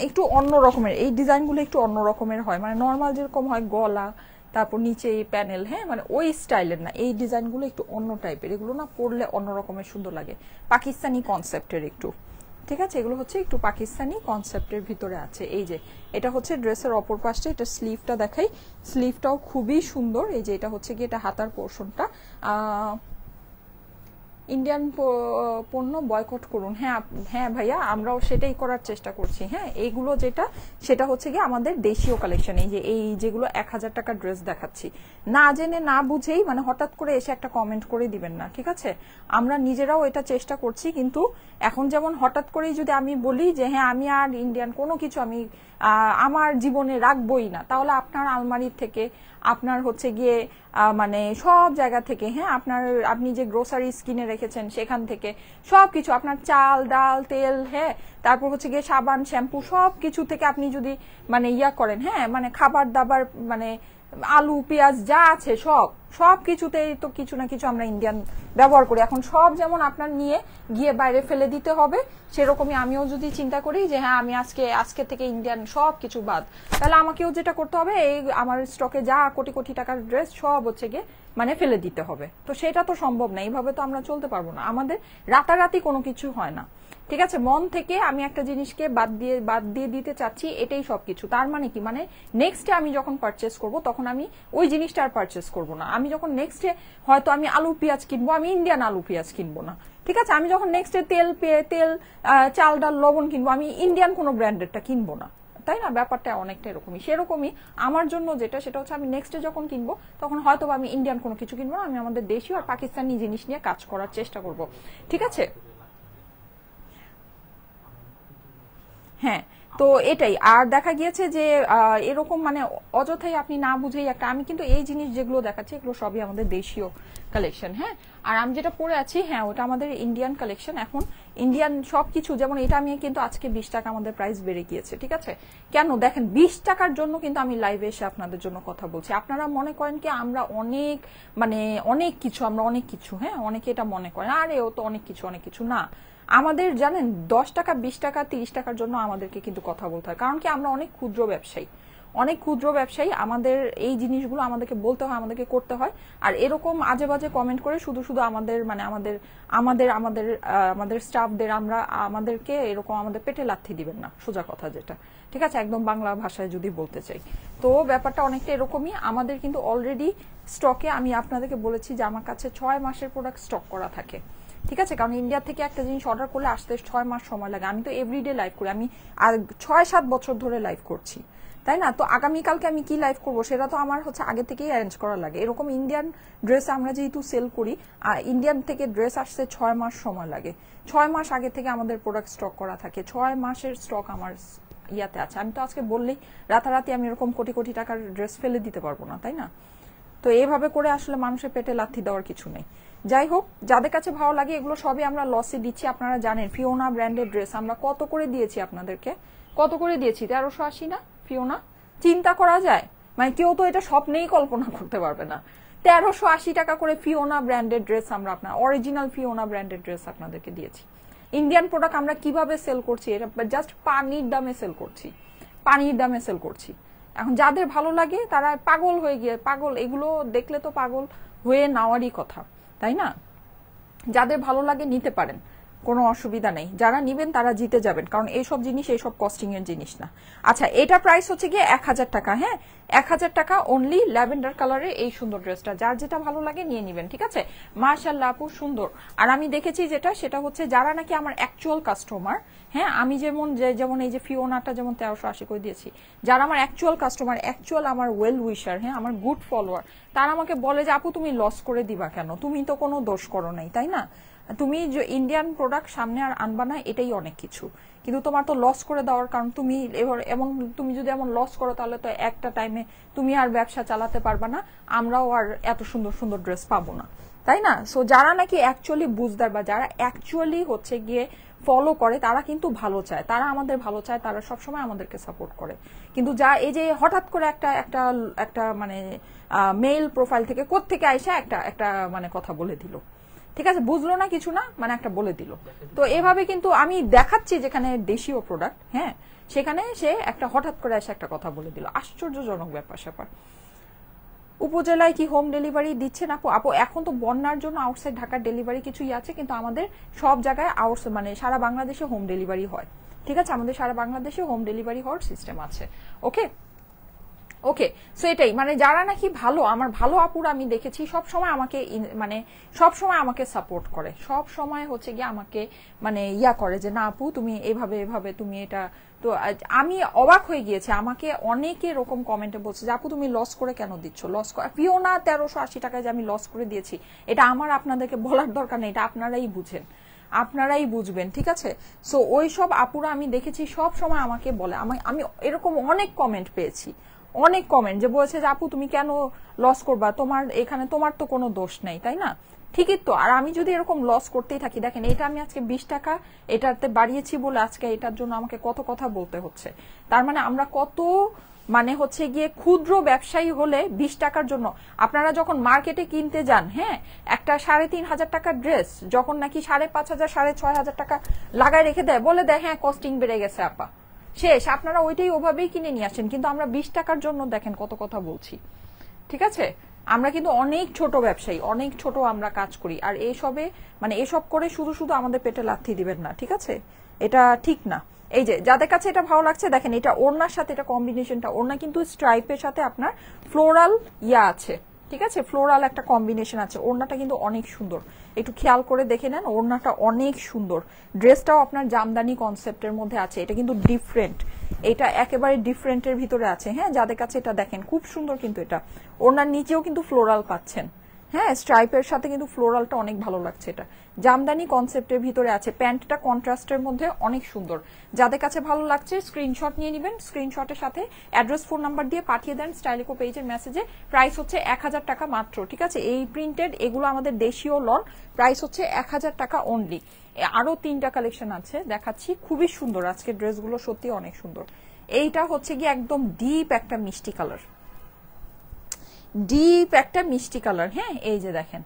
একটু অন্য রকমের, এই ডিজাইনগুলো একটু অন্য রকমের হয়, মানে নর্মাল যেরকম হয় গলা তারপর নিচে এই প্যানেল, হ্যাঁ মানে ওই স্টাইলের না, এই ডিজাইনগুলো একটু অন্য টাইপের, এগুলো না পরলে অন্য রকমের সুন্দর লাগে, পাকিস্তানি কনসেপ্টের একটু, ঠিক আছে। এগুলো হচ্ছে একটু পাকিস্তানি কনসেপ্টের ভিতরে আছে। এই যে এটা হচ্ছে ড্রেসের অপর পাশটা, এটা স্লিভটা দেখাই, স্লিভটাও খুবই সুন্দর। এই যে এটা হচ্ছে কি এটা হাতার পোর্শনটা, ইন্ডিয়ান পণ্য বয়কট করুন। হ্যাঁ হ্যাঁ ভাইয়া, আমরাও সেটাই করার চেষ্টা করছি। হ্যাঁ, এইগুলো যেটা সেটা হচ্ছে কি আমাদের দেশীয় কালেকশন, এই যেগুলো 1000 টাকার ড্রেস দেখাচ্ছি, না জেনে না বুঝেই মানে হঠাৎ করে এসে একটা কমেন্ট করে দিবেন না, ঠিক আছে? আমরা নিজেরাও এটা চেষ্টা করছি, কিন্তু এখন যেমন হঠাৎ করেই যদি আমি বলি যে হ্যাঁ আমি আর ইন্ডিয়ান কোনো কিছু আমি আমার জীবনে রাখবই না, তাহলে আপনার আলমারির থেকে আপনার হচ্ছে গিয়ে মানে সব জায়গা থেকে, হ্যাঁ আপনি যে গ্রোসারিজ কিনে রেখেছেন সেখান থেকে সবকিছু, আপনার চাল ডাল তেল, হ্যাঁ তারপর হচ্ছে গিয়ে সাবান শ্যাম্পু সব কিছু থেকে আপনি যদি মানে ইয়া করেন, হ্যাঁ মানে খাবার দাবার মানে আলু পেঁয়াজ যা আছে সব কিছুতেই তো কিছু না কিছু আমরা ইন্ডিয়ান ব্যবহার করি। এখন সব যেমন আপনার নিয়ে গিয়ে বাইরে ফেলে দিতে হবে, সেরকমই আমিও যদি চিন্তা করি যে হ্যাঁ আমি আজকে থেকে ইন্ডিয়ান সব কিছু বাদ, তাহলে আমাকেও যেটা করতে হবে এই আমার স্টকে যা কোটি কোটি টাকার ড্রেস সব হচ্ছে গিয়ে মানে ফেলে দিতে হবে। তো সেটা তো সম্ভব না, এইভাবে তো আমরা চলতে পারবো না, আমাদের রাতারাতি কোনো কিছু হয় না, ঠিক আছে? মন থেকে আমি একটা জিনিসকে বাদ দিয়ে দিতে চাচ্ছি, এটাই সবকিছু। তার মানে কি, মানে নেক্সটে আমি যখন পারচেস করব তখন আমি ওই জিনিসটা আর পারচেস করব না। আমি যখন নেক্সটে হয়তো আমি আলু পেঁয়াজ কিনবো, আমি ইন্ডিয়ান আলু পেঁয়াজ কিনবো না, ঠিক আছে? আমি যখন নেক্সটে তেল চাল ডাল লবণ কিনবো, আমি ইন্ডিয়ান কোনো ব্র্যান্ডেরটা কিনবো না, তাই না? ব্যাপারটা অনেকটা এরকমই। সেরকমই আমার জন্য সেটা হচ্ছে আমি নেক্সটে যখন কিনবো তখন হয়তো আমি ইন্ডিয়ান কোনো কিছু কিনবো না, আমি আমাদের দেশীয় আর পাকিস্তানি জিনিস নিয়ে কাজ করার চেষ্টা করব, ঠিক আছে? হ্যাঁ, তো এটাই। আর দেখা গিয়েছে যে এরকম মানে অযথাই আপনি না বুঝেই একটা, আমি কিন্তু এই জিনিস যেগুলো দেখাচ্ছি এগুলো সবই আমাদের দেশীয় কালেকশন। হ্যাঁ, আর আমি যেটা পরে আছি হ্যাঁ ওটা আমাদের ইন্ডিয়ান কালেকশন। এখন ইন্ডিয়ান সবকিছু, যেমন এটা আমি কিন্তু আজকে 20 টাকা আমাদের প্রাইস বেড়ে গিয়েছে, ঠিক আছে? কেন দেখেন, 20 টাকার জন্য কিন্তু আমি লাইভে এসে আপনাদের জন্য কথা বলছি। আপনারা মনে করেন কি আমরা অনেক মানে অনেক কিছু, হ্যাঁ অনেকে এটা মনে করেন আরে ও তো অনেক কিছু না। আমাদের জানেন 10 টাকা 20 টাকা 30 টাকার জন্য আমাদেরকে কিন্তু কথা বলতে হয়, কারণ কি আমরা অনেক ক্ষুদ্র ব্যবসায়ী, আমাদের এই জিনিসগুলো আমাদেরকে বলতে হয়, আমাদেরকে করতে হয়। আর এরকম আজে বাজে কমেন্ট করে শুধু আমাদের মানে আমাদের স্টাফদের আমাদেরকে এরকম আমাদের পেটে লাথি দিবেন না, সোজা কথা যেটা, ঠিক আছে? একদম বাংলা ভাষায় যদি বলতে চাই, তো ব্যাপারটা অনেকটা এরকমই। আমাদের কিন্তু অলরেডি স্টকে, আমি আপনাদেরকে বলেছি যে আমার কাছে 6 মাসের প্রোডাক্ট স্টক করা থাকে, ঠিক আছে? কারণ ইন্ডিয়া থেকে একটা জিনিস অর্ডার করলে আসতে 6 মাস সময় লাগে। আমি তো এভরিডে লাইভ করি, আমি আর 6-7 বছর ধরে লাইভ করছি, তাই না? তো আগামীকালকে আমি কি লাইভ করবো সেটা তো আমার হচ্ছে আগে থেকেই অ্যারেঞ্জ করা লাগে। এরকম ইন্ডিয়ান ড্রেস আমরা যেহেতু সেল করি, ইন্ডিয়ান থেকে ড্রেস আসতে 6 মাস সময় লাগে। 6 মাস আগে থেকে আমাদের প্রোডাক্ট স্টক করা থাকে, 6 মাসের স্টক আমার ইয়াতে আছে। আমি তো আজকে বললেই রাতারাতি আমি এরকম কোটি কোটি টাকার ড্রেস ফেলে দিতে পারবো না, তাই না? তো এইভাবে করে আসলে মানুষের পেটে লাথি দেওয়ার কিছু নেই। যাই হোক, যাদের কাছে ভালো লাগে এগুলো সবই আমরা লসে দিচ্ছি। আপনারা জানেন ফিওনা ব্র্যান্ডের ড্রেস আমরা কত করে দিয়েছি আপনাদেরকে, কত করে দিয়েছি? 1380 না ফিওনা? চিন্তা করা যায়? মানে কেউ তো এটা স্বপ্নেই কল্পনা করতে পারবে না। 1380 টাকা করে ফিওনা ব্র্যান্ডের ড্রেস আমরা আপনার অরিজিনাল ফিওনা ব্র্যান্ডের ড্রেস আপনাদেরকে দিয়েছি। ইন্ডিয়ান প্রোডাক্ট আমরা কিভাবে সেল করছি, এটা জাস্ট পানির দামে সেল করছি। এখন যাদের ভালো লাগে তারা পাগল হয়ে গিয়ে, পাগল এগুলো দেখলে তো পাগল হয়ে নেওয়ারই কথা, তাই না? যাদের ভালো লাগে নিতে পারেন, কোনো অসুবিধা নেই। যারা নিবেন তারা জিতে যাবেন, কারণ এইসব জিনিস এইসব কস্টিং এর জিনিস না। আচ্ছা, এটা প্রাইস হচ্ছে গিয়ে 1000 টাকা। হ্যাঁ, 1000 টাকা অনলি। ল্যাভেন্ডার কালারের এই সুন্দর ড্রেসটা যার যেটা ভালো লাগে নিয়ে নিবেন, ঠিক আছে? মাশাআল্লাহ আপু সুন্দর। আর আমি দেখেছি সেটা হচ্ছে যারা নাকি আমার অ্যাকচুয়াল কাস্টমার, হ্যাঁ আমি যেমন এই যে ফিওনাটা যেমন 1380 করে দিয়েছি, যারা আমার অ্যাকচুয়াল কাস্টমার, অ্যাকচুয়াল আমার ওয়েল উইশার, হ্যাঁ আমার গুড ফলোয়ার, তারা আমাকে বলে যে আপু তুমি লস করে দিবা কেন, তুমি তো কোনো দোষ করো নাই, তাই না? তুমি যে ইন্ডিয়ান প্রোডাক্ট সামনে আর আনবা না, এটাই অনেক কিছু। কিন্তু তোমার তো লস করে দেওয়ার কারণ তুমি তুমি যদি এমন লস করো তাহলে তো একটা টাইমে তুমি আর ব্যবসা চালাতে পারবা না, আমরাও আর এত সুন্দর সুন্দর ড্রেস পাবো না, তাই না? সো যারা নাকি অ্যাকচুয়ালি বুঝদার বা যারা অ্যাকচুয়ালি হচ্ছে গিয়ে ফলো করে, তারা কিন্তু ভালো চায়, তারা আমাদের ভালো চায়, তারা সবসময় আমাদেরকে সাপোর্ট করে। কিন্তু যা এই যে হঠাৎ করে একটা মানে মেইল প্রোফাইল থেকে কোত্থেকে আইসা একটা মানে কথা বলে দিল, ঠিক আছে, বুঝলো না কিছু না, মানে একটা বলে দিল। তো এভাবে কিন্তু আমি দেখাচ্ছি যেখানে দেশীয় প্রোডাক্ট, হ্যাঁ সেখানে সে একটা হঠাৎ করে এসে একটা কথা বলে দিল। আশ্চর্যজনক ব্যাপার স্যাপার। উপজেলায় কি হোম ডেলিভারি দিচ্ছেন আপু? এখন তো বন্যার জন্য আউটসাইড ঢাকার ডেলিভারি কিছুই আছে, কিন্তু আমাদের সব জায়গায় মানে সারা বাংলাদেশে হোম ডেলিভারি হয়, ঠিক আছে? আমাদের সারা বাংলাদেশে হোম ডেলিভারি হওয়ার সিস্টেম আছে, ওকে? ওকে, সো এটাই মানে যারা নাকি ভালো, আমার ভালো আপুরা আমি দেখেছি সব সময় আমাকে মানে সব সময় আমাকে সাপোর্ট করে, সব সময় হচ্ছে গিয়ে আমাকে মানে ইয়া করে যে না আপু তুমি এভাবে এভাবে তুমি এটা। তো আমি অবাক হয়ে গিয়েছে, আমাকে অনেকে এরকম কমেন্টে বলছে যে আপু তুমি লস করে কেন দিচ্ছ, লস করে ফিওনা 1380 টাকায় যে আমি লস করে দিয়েছি, এটা আমার আপনাদেরকে বলার দরকার নেই, এটা আপনারাই বুঝেন, আপনারাই বুঝবেন, ঠিক আছে। সো ওই সব আপুরা আমি দেখেছি সব সময় আমাকে বলে, আমি এরকম অনেক কমেন্ট পেয়েছি, অনেক কমেন্ট যে বলছে যে আপু তুমি কেন লস করবা, তোমার এখানে তোমার তো কোনো দোষ নেই, তাই না? ঠিকই তো। আর আমি যদি এরকম লস করতেই থাকি, দেখেন এটা আমি আজকে 20 টাকা এটাতে বাড়িয়েছি বলে আজকে এটার জন্য আমাকে কত কথা বলতে হচ্ছে। তার মানে আমরা কত মানে হচ্ছে গিয়ে ক্ষুদ্র ব্যবসায়ী হলে 20 টাকার জন্য, আপনারা যখন মার্কেটে কিনতে যান, হ্যাঁ একটা 3,500 টাকার ড্রেস যখন নাকি 5,500 6,500 টাকা লাগায় রেখে দেয়, বলে দেয় হ্যাঁ কস্টিং বেড়ে গেছে আপা, শেষ, আপনারা ওইটাই ওভাবেই কিনে নিয়ে আসেন, কিন্তু আমরা 20 টাকার জন্য দেখেন কত কথা বলছি, ঠিক আছে। আমরা কিন্তু অনেক ছোট ব্যবসায়ী, অনেক ছোট আমরা কাজ করি, আর এইসবে মানে এসব করে শুধু শুধু আমাদের পেটে লাথি দিবেন না, ঠিক আছে, এটা ঠিক না। এই যে যাদের কাছে এটা ভালো লাগছে দেখেন, এটা ওড়নার সাথে এটা কম্বিনেশনটা, ওড়না কিন্তু স্ট্রাইপের সাথে আপনার ফ্লোরাল ইয়া আছে, ঠিক আছে, ফ্লোরাল একটা কম্বিনেশন আছে, ওড়নাটা কিন্তু অনেক সুন্দর, একটু খেয়াল করে দেখে নেন, ওড়নাটা অনেক সুন্দর, ড্রেসটাও আপনার জামদানি কনসেপ্টের মধ্যে আছে, এটা কিন্তু ডিফারেন্ট, এটা একেবারে ডিফারেন্টের ভিতরে আছে, হ্যাঁ যাদের কাছে এটা দেখেন খুব সুন্দর, কিন্তু এটা ওড়নার নিচেও কিন্তু ফ্লোরাল পাচ্ছেন, হ্যাঁ স্ট্রাইপের সাথে কিন্তু ফ্লোরালটা অনেক ভালো লাগছে, এটা জামদানি কনসেপ্টের ভিতরে আছে, প্যান্টটা কন্ট্রাস্টের মধ্যে অনেক সুন্দর, যাদের কাছে ভালো লাগছে স্ক্রিনশট নিয়ে নেবেন, স্ক্রিনশটের সাথে অ্যাড্রেস ফোন নাম্বার দিয়ে পাঠিয়ে দেন স্টাইলিকো পেজের মেসেজে, প্রাইস হচ্ছে 1000 টাকা মাত্র, ঠিক আছে। এই প্রিন্টেড এগুলো আমাদের দেশীয় লন, প্রাইস হচ্ছে 1000 টাকা অনলি। আরো 3টা কালেকশন আছে দেখাচ্ছি, খুবই সুন্দর, আজকে ড্রেসগুলো সত্যি অনেক সুন্দর। এইটা হচ্ছে কি একদম ডিপ একটা মিষ্টি কালার, ডিপ একটা মিষ্টি কালার, হ্যাঁ এই যে দেখেন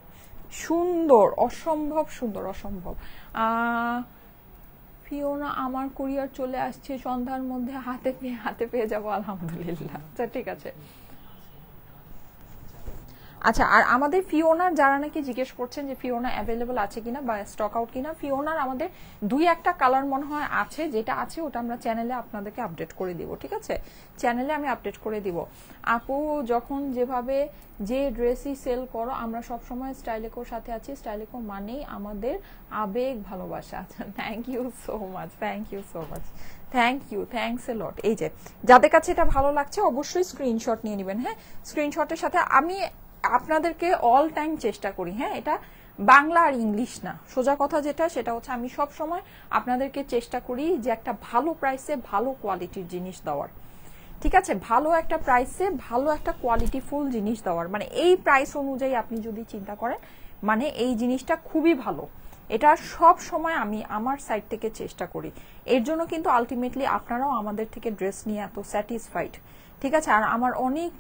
সুন্দর, অসম্ভব সুন্দর, অসম্ভব। ফিওনা আমার কুরিয়ার চলে আসছে সন্ধ্যার মধ্যে, হাতে পেয়ে যাবো আলহামদুলিল্লাহ, আচ্ছা ঠিক আছে। আচ্ছা, আর আমাদের ফিওনার যারা নাকি জিজ্ঞেস করছেন যে ফিওনা অ্যাভেলেবল আছে কিনা বা স্টক আউট কিনা, ফিওনার আমাদের 2-1টা কালার মনে হয় আছে, যেটা আছে ওটা আমরা চ্যানেলে আপনাদেরকে আপডেট করে দিব, ঠিক আছে, চ্যানেলে আমি আপডেট করে দিব। আপু যখন যেভাবে যে ড্রেসই সেল করো আমরা সবসময় স্টাইলিকোর সাথে আছি, স্টাইলিকো মানেই আমাদের আবেগ ভালোবাসা। আচ্ছা thank you so much, thank you so much, thank you, thanks a lot. এই যে যাদের কাছে এটা ভালো লাগছে অবশ্যই স্ক্রিনশট নিয়ে নেবেন, হ্যাঁ স্ক্রিনশটের সাথে আমি আপনাদেরকে অল টাইম চেষ্টা করি, হ্যাঁ এটা বাংলা আর ইংলিশ না, সোজা কথা যেটা সেটা হচ্ছে আমি সব সময় আপনাদেরকে চেষ্টা করি যে একটা ভালো প্রাইসে ভালো কোয়ালিটির জিনিস দেওয়ার, ঠিক আছে, ভালো একটা প্রাইসে ভালো একটা কোয়ালিটি ফুল জিনিস দেওয়ার, মানে এই প্রাইস অনুযায়ী আপনি যদি চিন্তা করেন মানে এই জিনিসটা খুবই ভালো, এটা সব সময় আমি আমার সাইড থেকে চেষ্টা করি, এর জন্য কিন্তু আলটিমেটলি আপনারাও আমাদের থেকে ড্রেস নিয়ে এত স্যাটিসফাইড, ঠিক আছে। আর আমার অনেক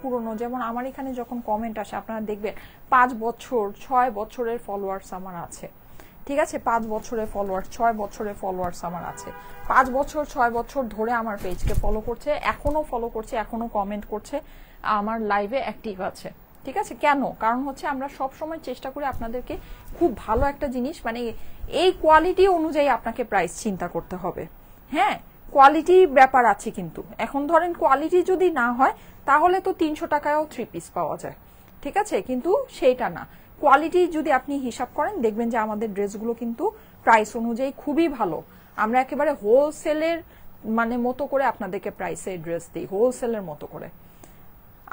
পুরনো যেমন আমার এখানে যখন কমেন্ট আসে আপনারা দেখবেন 5 বছর 6 বছরের ফলোয়ার্স আমার আছে, ঠিক আছে, 5 বছরের ফলোয়ার্স 6 বছরের ফলোয়ার্স আমার আছে, 5 বছর 6 বছর ধরে আমার পেজকে ফলো করছে, এখনো ফলো করছে, এখনো কমেন্ট করছে, আমার লাইভে অ্যাক্টিভ আছে, ঠিক আছে। কেন? কারণ হচ্ছে আমরা সব সময় চেষ্টা করি আপনাদেরকে খুব ভালো একটা জিনিস, মানে এই কোয়ালিটি অনুযায়ী আপনাকে প্রাইস চিন্তা করতে হবে, হ্যাঁ কোয়ালিটি ব্যাপার আছে, কিন্তু এখন ধরেন কোয়ালিটি যদি না হয় তাহলে তো 300 টাকায়ও 3 পিস পাওয়া যায়, ঠিক আছে, কিন্তু সেইটা না, কোয়ালিটি যদি আপনি হিসাব করেন দেখবেন যে আমাদের ড্রেসগুলো কিন্তু প্রাইস অনুযায়ী খুবই ভালো, আমরা একেবারে হোলসেলের মানে মতো করে আপনাদেরকে প্রাইসে ড্রেস দিই, হোলসেলের মতো করে।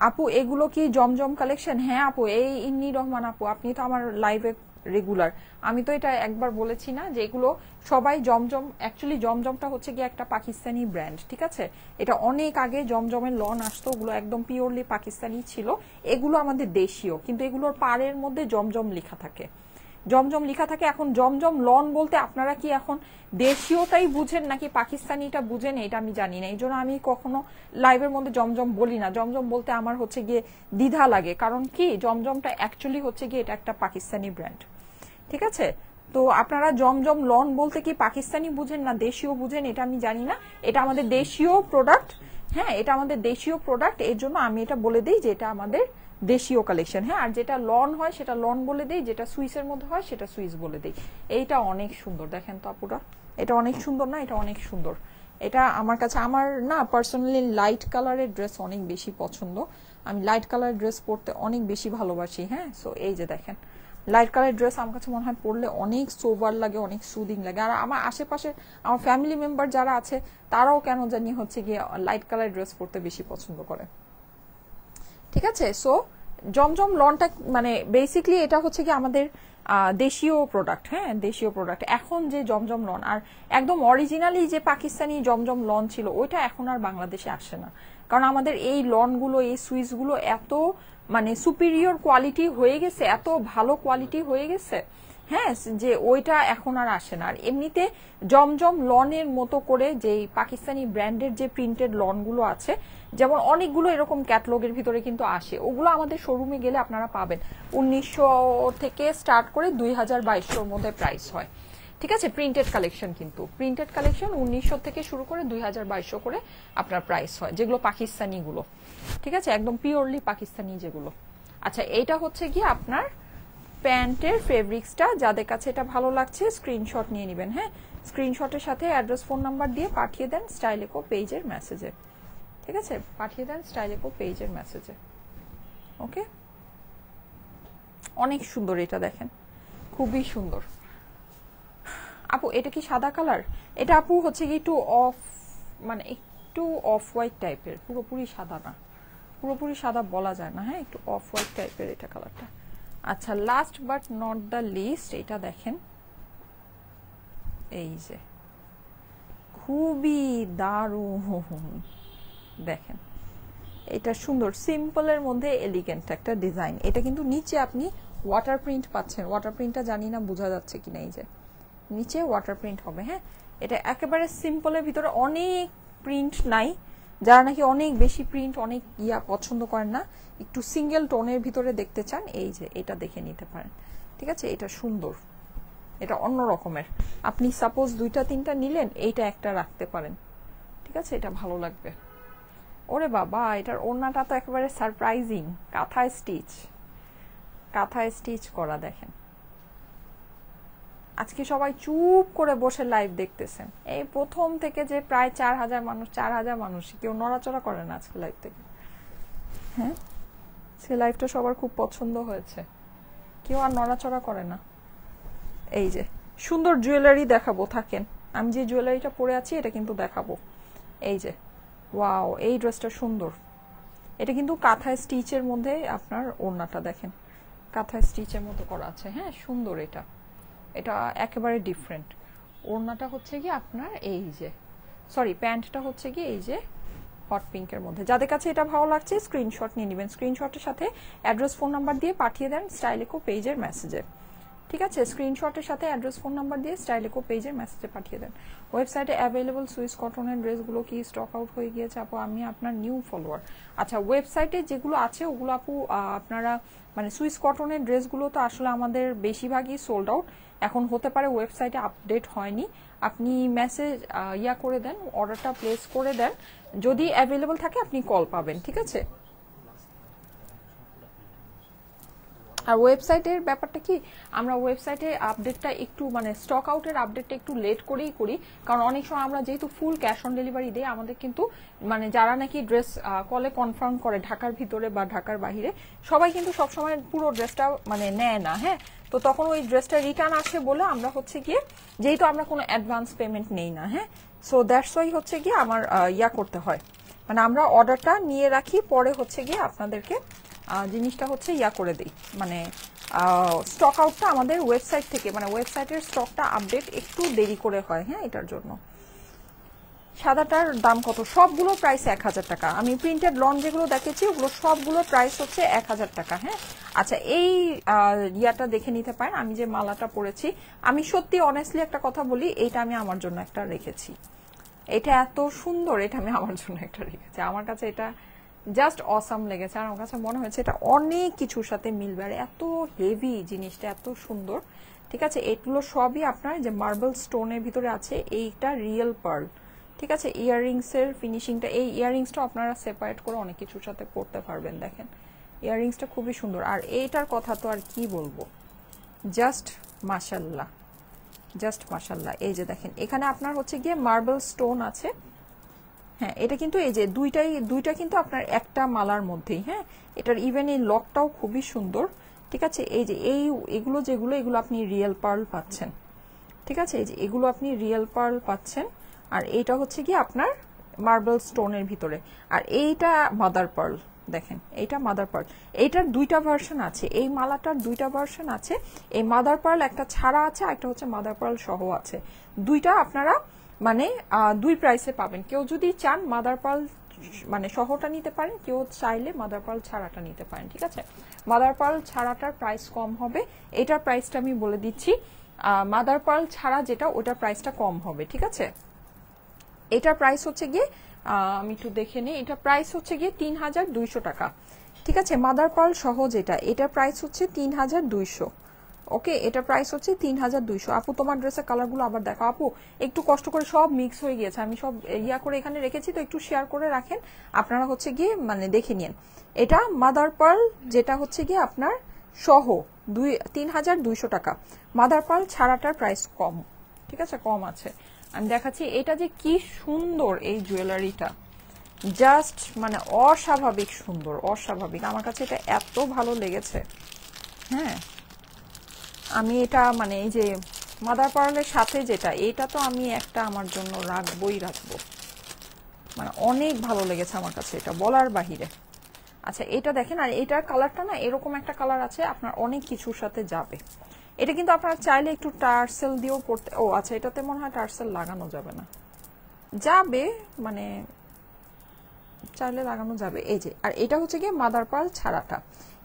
আপু এগুলো কি জমজম কালেকশন? হ্যাঁ আপু, এই ইন্নি রহমান আপু আপনি তো আমার লাইভে রেগুলার, আমি তো এটা একবার বলেছি না যে এগুলো সবাই জমজম, অ্যাকচুয়ালি জমজমটা হচ্ছে কি একটা পাকিস্তানি ব্র্যান্ড, ঠিক আছে, এটা অনেক আগে জমজমের লন আসতো, ওগুলো একদম পিওরলি পাকিস্তানি ছিল, এগুলো আমাদের দেশীয়, কিন্তু এগুলোর পাড়ের মধ্যে জমজম লেখা থাকে, জমজম লেখা থাকে। এখন জমজম লন বলতে আপনারা কি এখন দেশীয়টাই বুঝেন নাকি পাকিস্তানিটা বুঝেন এটা আমি জানি না, এই জন্য আমি কখনো লাইভের মধ্যে জমজম বলি না, জমজম বলতে আমার হচ্ছে গিয়ে দ্বিধা লাগে, কারণ কি জমজমটা অ্যাকচুয়ালি হচ্ছে গিয়ে এটা একটা পাকিস্তানি ব্র্যান্ড, ঠিক আছে। তো আপনারা জমজম লন বলতে কি পাকিস্তানি বুঝেন না দেশীয় বুঝেন এটা আমি জানি না, এটা আমাদের দেশীয় প্রোডাক্ট, হ্যাঁ এটা আমাদের দেশীয় প্রোডাক্ট, এর জন্য আমি এটা বলে দিই যে এটা আমাদের দেশীয় কালেকশন, হ্যাঁ আর যেটা লন হয় সেটা লন বলে দেই, যেটা সুইসের মধ্যে হয় সেটা সুইস বলে দেই। এইটা অনেক সুন্দর, দেখেন তো আপুরা, এটা অনেক সুন্দর না, এটা অনেক সুন্দর, এটা আমার কাছে, আমার না পার্সোনালি লাইট কালারের ড্রেস অনেক বেশি পছন্দ, আমি লাইট কালারের ড্রেস পরতে অনেক বেশি ভালোবাসি। হ্যাঁ, সো এই যে দেখেন লাইট কালারের ড্রেস আমার কাছে মনে হয় পরলে অনেক সোবার লাগে, অনেক সুদিং লাগে। আর আমার আশেপাশে আমার ফ্যামিলি মেম্বার যারা আছে তারাও কেন জানি হচ্ছে গিয়ে লাইট কালারের ড্রেস পরতে বেশি পছন্দ করে। ঠিক আছে, সো জমজম লনটা মানে বেসিকলি এটা হচ্ছে কি আমাদের দেশীয় প্রোডাক্ট। হ্যাঁ, দেশীয় প্রোডাক্ট। এখন যে জমজম লন আর একদম অরিজিনালি যে পাকিস্তানি জমজম লন ছিল ওইটা এখন আর বাংলাদেশে আসে না, কারণ আমাদের এই লনগুলো এই সুইচগুলো এত মানে সুপিরিয়র কোয়ালিটি হয়ে গেছে, এত ভালো কোয়ালিটি হয়ে গেছে, হ্যাঁ, যে ওইটা এখন আর আসে না। আর এমনিতে জমজম লনের মতো করে যে পাকিস্তানি ব্র্যান্ডের যে প্রিন্টেড লনগুলো আছে, যেমন অনেকগুলো এরকম ক্যাটালগের ভিতরে কিন্তু আসে, ওগুলো আমাদের শোরুমে গেলে আপনারা পাবেন 1900 থেকে স্টার্ট করে 2000-2200 মধ্যে প্রাইস হয়। ঠিক আছে, প্রিন্টেড কালেকশন, কিন্তু প্রিন্টেড কালেকশন 1900 থেকে শুরু করে 2000-2200 করে আপনার প্রাইস হয়, যেগুলো পাকিস্তানি গুলো। ঠিক আছে, একদম পিওরলি পাকিস্তানি যেগুলো। আচ্ছা, এইটা হচ্ছে কি আপনার প্যান্টের ফেব্রিক্সটা। যাদের কাছে এটা ভালো লাগছে স্ক্রিনশট নিয়ে নেবেন। হ্যাঁ, স্ক্রিনশটের সাথে অ্যাড্রেস ফোন নাম্বার দিয়ে পাঠিয়ে দেন স্টাইলেকো পেজের মেসেজে। ঠিক আছে, পাঠিয়ে দেন স্টাইলেকো পেজের মেসেজে। ওকে, অনেক সুন্দর এটা দেখেন, খুবই সুন্দর। আপু এটা কি সাদা কালার? এটা আপু হচ্ছে কি একটু অফ, মানে একটু অফ হোয়াইট টাইপের, পুরোপুরি সাদা না, পুরোপুরি সাদা বলা যায় না। হ্যাঁ, একটু অফ হোয়াইট টাইপের এটা কালারটা। আচ্ছা, last but not the least, এটা দেখেন, এই যে খুবই দারুণ দেখেন, এটা সুন্দর সিম্পলের মধ্যে এলিগেন্ট একটা ডিজাইন। এটা কিন্তু নিচে আপনি ওয়াটার প্রিন্ট পাচ্ছেন, ওয়াটার প্রিন্টটা জানি না বোঝা যাচ্ছে কিনা, এই যে নিচে ওয়াটার প্রিন্ট হবে। হ্যাঁ, এটা একেবারে সিম্পলের ভিতরে, অনেক প্রিন্ট নাই, যারা নাকি অনেক বেশি প্রিন্ট অনেক পছন্দ করেন না, একটু সিঙ্গেল টোনের ভিতরে দেখতে চান, এই যে এটা দেখে নিতে পারেন। ঠিক আছে, এটা সুন্দর, এটা অন্য রকমের। আপনি সাপোজ 2-3টা নিলেন, এইটা একটা রাখতে পারেন। ঠিক আছে, এটা ভালো লাগবে। ওরে বাবা, এটার ওড়নাটা তো একেবারে সারপ্রাইজিং, কাঁথায় স্টিচ, কাঁথায় স্টিচ করা। দেখেন, আজকে সবাই চুপ করে বসে লাইভ দেখতেছেন, এই প্রথম থেকে যে প্রায় 4000 মানুষ কেউ নড়াচড়া করে না আজকে লাইভ থেকে। হ্যাঁ, সে লাইভটা সবার খুব পছন্দ হয়েছে, কেউ আর নড়াচড়া করে না। এই যে সুন্দর জুয়েলারি দেখাবো, থাকেন, আমি যে জুয়েলারিটা পরে আছি এটা কিন্তু দেখাবো। এই যে ওয়াও, এই ড্রেসটা সুন্দর, এটা কিন্তু কাঁথায় স্টিচের মধ্যে আপনার ওড়নাটা দেখেন, কাঁথায় স্টিচের মতো করা আছে। হ্যাঁ, সুন্দর, এটা এটা একেবারে ডিফারেন্ট। ওড়নাটা হচ্ছে কি আপনার এই যে, সরি প্যান্টটা হচ্ছে কি এই যে হট পিঙ্কের মধ্যে। যাদের কাছে এটা ভালো লাগছে স্ক্রিনশট নিয়ে নেবেন, স্ক্রিনশটের সাথে অ্যাড্রেস ফোন নাম্বার দিয়ে পাঠিয়ে দেন স্টাইলেকো পেজের মেসেজে। ঠিক আছে, স্ক্রিনশটের সাথে অ্যাড্রেস ফোন নাম্বার দিয়ে স্টাইলেকো পেজের মেসেজে পাঠিয়ে দেন। ওয়েবসাইটে অ্যাভেলেবল সুইস কটনের ড্রেসগুলো কি স্টক আউট হয়ে গিয়েছে? আপু আমি আপনার নিউ ফলোয়ার। আচ্ছা, ওয়েবসাইটে যেগুলো আছে ওগুলো আপু আপনারা মানে সুইস কটনের ড্রেসগুলো তো আসলে আমাদের বেশিরভাগই সোল্ড আউট, এখন হতে পারে ওয়েবসাইটে আপডেট হয়নি, আপনি মেসেজ করে দেন, অর্ডারটা প্লেস করে দেন, যদি অ্যাভেলেবল থাকে আপনি কল পাবেন। ঠিক আছে, আর ওয়েবসাইটের ব্যাপারটা কি, আমরা ওয়েবসাইটে আপডেটটা একটু মানে স্টক আউটের আপডেটটা একটু লেট করেই করি, কারণ অনেক সময় আমরা যেহেতু ফুল ক্যাশ অন ডেলিভারি দিই, আমাদের কিন্তু মানে যারা নাকি ড্রেস কলে কনফার্ম করে ঢাকার ভিতরে বা ঢাকার বাইরে, সবাই কিন্তু সবসময় পুরো ড্রেসটা মানে নেয় না। হ্যাঁ, তো তখন ওই ড্রেসটা রিটার্ন আসে বলে আমরা হচ্ছে গিয়ে, যেহেতু আমরা কোনো অ্যাডভান্স পেমেন্ট নেই না, হ্যাঁ, সো দ্যাটস ওয়াই হচ্ছে গিয়ে আমার করতে হয়, মানে আমরা অর্ডারটা নিয়ে রাখি, পরে হচ্ছে গিয়ে আপনাদেরকে জিনিসটা হচ্ছে করে দিই, মানে স্টক আউটটা আমাদের ওয়েবসাইট থেকে, মানে ওয়েবসাইটের স্টকটা আপডেট একটু দেরি করে হয়। হ্যাঁ, এটার জন্য। সাদাটার দাম কত? সবগুলো প্রাইস 1000 টাকা। আমি প্রিন্টেড লন যেগুলো দেখেছি ওগুলো সবগুলো প্রাইস হচ্ছে 1000 টাকা। হ্যাঁ, আচ্ছা, এই ইয়াটা দেখে নিতে পারেন, আমি যে মালাটা পরেছি, আমি সত্যি অনেস্টলি একটা কথা বলি, এইটা আমি আমার জন্য একটা রেখেছি, এটা এত সুন্দর, এটা আমি আমার জন্য একটা রেখেছি, আমার কাছে এটা জাস্ট অসাম লেগেছে, আর আমার কাছে মনে হয়েছে এটা অনেক কিছুর সাথে মিলবে, আর এত হেভি জিনিসটা, এত সুন্দর। ঠিক আছে, এগুলো সবই আপনার যে মার্বেল স্টোনের ভিতরে আছে, এইটা রিয়েল পার্ল। ঠিক আছে, ইয়াররিংস এর ফিনিশিংটা, এই ইয়াররিংসটা আপনারা সেপারেট করে অনেক কিছুর সাথে পড়তে পারবেন। দেখেন ইয়াররিংসটা খুবই সুন্দর, আর এইটার কথা তো আর কি বলবো, জাস্ট মাশাল্লাহ, জাস্ট মাশাআল্লাহ। এই যে দেখেন এখানে আপনার হচ্ছে গিয়ে মার্বেল স্টোন আছে। হ্যাঁ, এটা কিন্তু এই যে দুইটা কিন্তু আপনার একটা মালার মধ্যেই। হ্যাঁ, এটার ইভেন এই লকটাও খুবই সুন্দর। ঠিক আছে, এই যে এগুলো এগুলো আপনি রিয়েল পার্ল পাচ্ছেন। ঠিক আছে, এই যে এগুলো আপনি রিয়েল পার্ল পাচ্ছেন। আর এইটা হচ্ছে কি আপনার মার্বেল স্টোনের ভিতরে। আর এইটা মাদার পার্ল। দেখেন এইটা মাদার পার্ল। এইটার দুইটা ভার্সন আছে, এই মালাটার দুইটা ভার্সন আছে। এই মাদার পার্ল একটা ছাড়া আছে, একটা হচ্ছে মাদার পার্ল সহ আছে। দুইটা আপনারা মানে দুই প্রাইসে পাবেন। কেউ যদি চান মাদার পার্ল মানে সহটা নিতে পারেন, কেউ চাইলে মাদার পার্ল ছাড়াটা নিতে পারেন। ঠিক আছে, মাদার পার্ল ছাড়াটার প্রাইস কম হবে। এটার প্রাইসটা আমি বলে দিচ্ছি, মাদার পার্ল ছাড়া যেটা ওটার প্রাইসটা কম হবে। ঠিক আছে, এটার প্রাইস হচ্ছে গিয়ে আমি একটু দেখে নিই, এটা প্রাইস হচ্ছে গিয়ে ৩,২০০ টাকা। ঠিক আছে, মাদার পার্ল সহ যেটা, এটার প্রাইস হচ্ছে ৩,২০০। ওকে, এটা প্রাইস হচ্ছে ৩,২০০। আপু তোমার ড্রেসের কালারগুলো আবার দেখো। আপু একটু কষ্ট করে সব মিক্স হয়ে গিয়েছে, আমি সব ইয়া করে এখানে রেখেছি, তো একটু শেয়ার করে রাখেন, আপনারা হচ্ছে গিয়ে মানে দেখে নিন। এটা মাদার পার্ল যেটা হচ্ছে গিয়ে আপনার সহ ৩,২০০ টাকা। মাদার পার্ল ছাড়াটার প্রাইস কম। ঠিক আছে, কম আছে। আমি দেখাচ্ছি এটা যে কি সুন্দর, এই জুয়েলারিটা জাস্ট মানে অস্বাভাবিক সুন্দর, অস্বাভাবিক। আমার কাছে এটা এত ভালো লেগেছে। হ্যাঁ, আমি এটা মানে এই যে মাদার পার্লের সাথে যেটা, এটা তো আমি একটা আমার জন্য রাখবই রাখবো, মানে অনেক ভালো লেগেছে আমার কাছে, এটা বলার বাহিরে। আচ্ছা, এটা দেখেন, আর এটার কালারটা না এরকম একটা কালার আছে, আপনার অনেক কিছুর সাথে যাবে। এটা কিন্তু আপনারা চাইলে একটু টার্সেল দিয়েও পড়তে, ও আচ্ছা এটাতে মনে হয় টার্সেল লাগানো যাবে না, যাবে মানে চাইলে লাগানো যাবে। এই যে, আর এটা হচ্ছে গিয়ে মাদার পার্ল ছাড়াটা।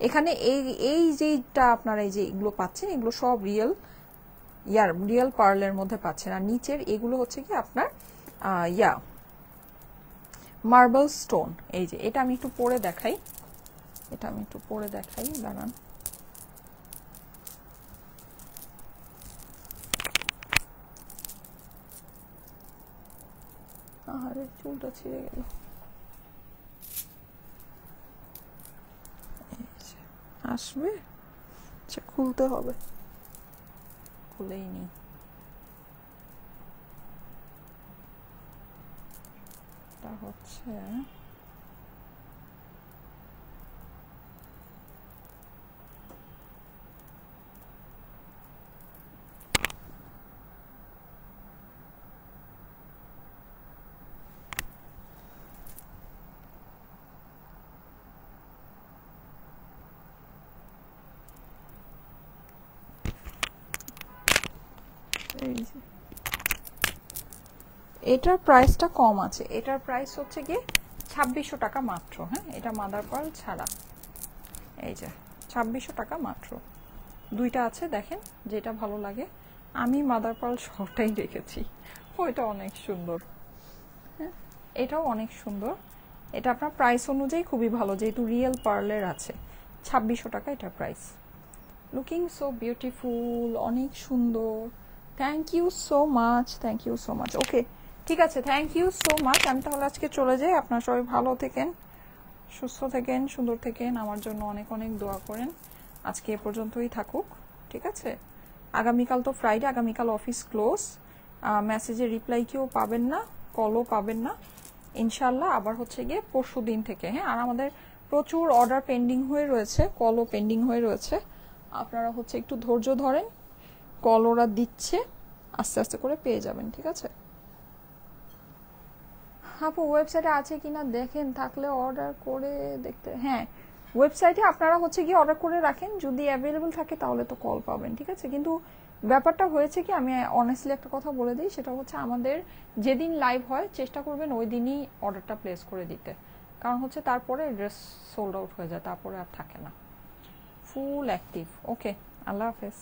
এখানে এই যেটা আপনারা এই যে এগুলো পাচ্ছেন, এগুলো সব রিয়েল পার্লের মধ্যে পাচ্ছেন। আর নিচের এগুলো হচ্ছে কি আপনার মার্বেল স্টোন। এই যে এটা আমি একটু পরে দেখাই, দাঁড়ান। আরে চুলটা ছিঁড়ে গেল। আসবে, আচ্ছা খুলতে হবে, খুলেই নি। তা হচ্ছে এটার প্রাইসটা কম আছে, এটার প্রাইস হচ্ছে গিয়ে ২৬০০ টাকা মাত্র। হ্যাঁ, এটা মাদার পার্ল ছাড়া, এই যে ২৬০০ টাকা মাত্র। দুইটা আছে, দেখেন যেটা ভালো লাগে। আমি মাদার পার্ল সবটাই রেখেছি, ওইটা অনেক সুন্দর। হ্যাঁ, এটাও অনেক সুন্দর। এটা আপনার প্রাইস অনুযায়ী খুবই ভালো, যেহেতু রিয়েল পার্লের আছে। ২৬০০ টাকা এটার প্রাইস। লুকিং সো বিউটিফুল, অনেক সুন্দর। Thank you so much, thank you so much. Okay, ঠিক আছে, থ্যাংক ইউ সো মাচ। আমি তাহলে আজকে চলে যাই। আপনারা সবাই ভালো থাকেন, সুস্থ থাকেন, সুন্দর থাকেন, আমার জন্য অনেক অনেক দোয়া করেন। আজকে এ পর্যন্তই থাকুক। ঠিক আছে, আগামীকাল তো ফ্রাইডে, আগামীকাল অফিস ক্লোজ। মেসেজে রিপ্লাই কেউ পাবেন না, কলও পাবেন না ইনশাল্লাহ। আবার হচ্ছে গিয়ে পরশু দিন থেকে। হ্যাঁ, আর আমাদের প্রচুর অর্ডার পেন্ডিং হয়ে রয়েছে, কলও পেন্ডিং হয়ে রয়েছে। আপনারা হচ্ছে একটু ধৈর্য ধরেন, কল ওরা দিচ্ছে, আস্তে আস্তে করে পেয়ে যাবেন। ঠিক আছে আপু, ওয়েবসাইটে আছে কিনা দেখেন, থাকলে অর্ডার করে দেখতে। হ্যাঁ, ওয়েবসাইটে আপনারা হচ্ছে গিয়ে অর্ডার করে রাখেন, যদি অ্যাভেলেবল থাকে তাহলে তো কল পাবেন। ঠিক আছে, কিন্তু ব্যাপারটা হয়েছে কি, আমি অনেস্টলি একটা কথা বলে দিই, সেটা হচ্ছে আমাদের যেদিন লাইভ হয় চেষ্টা করবেন ওই দিনই অর্ডারটা প্লেস করে দিতে, কারণ হচ্ছে তারপরে ড্রেস সোল্ড আউট হয়ে যায়, তারপরে আর থাকে না। Full active. ওকে, আল্লাহ হাফেজ।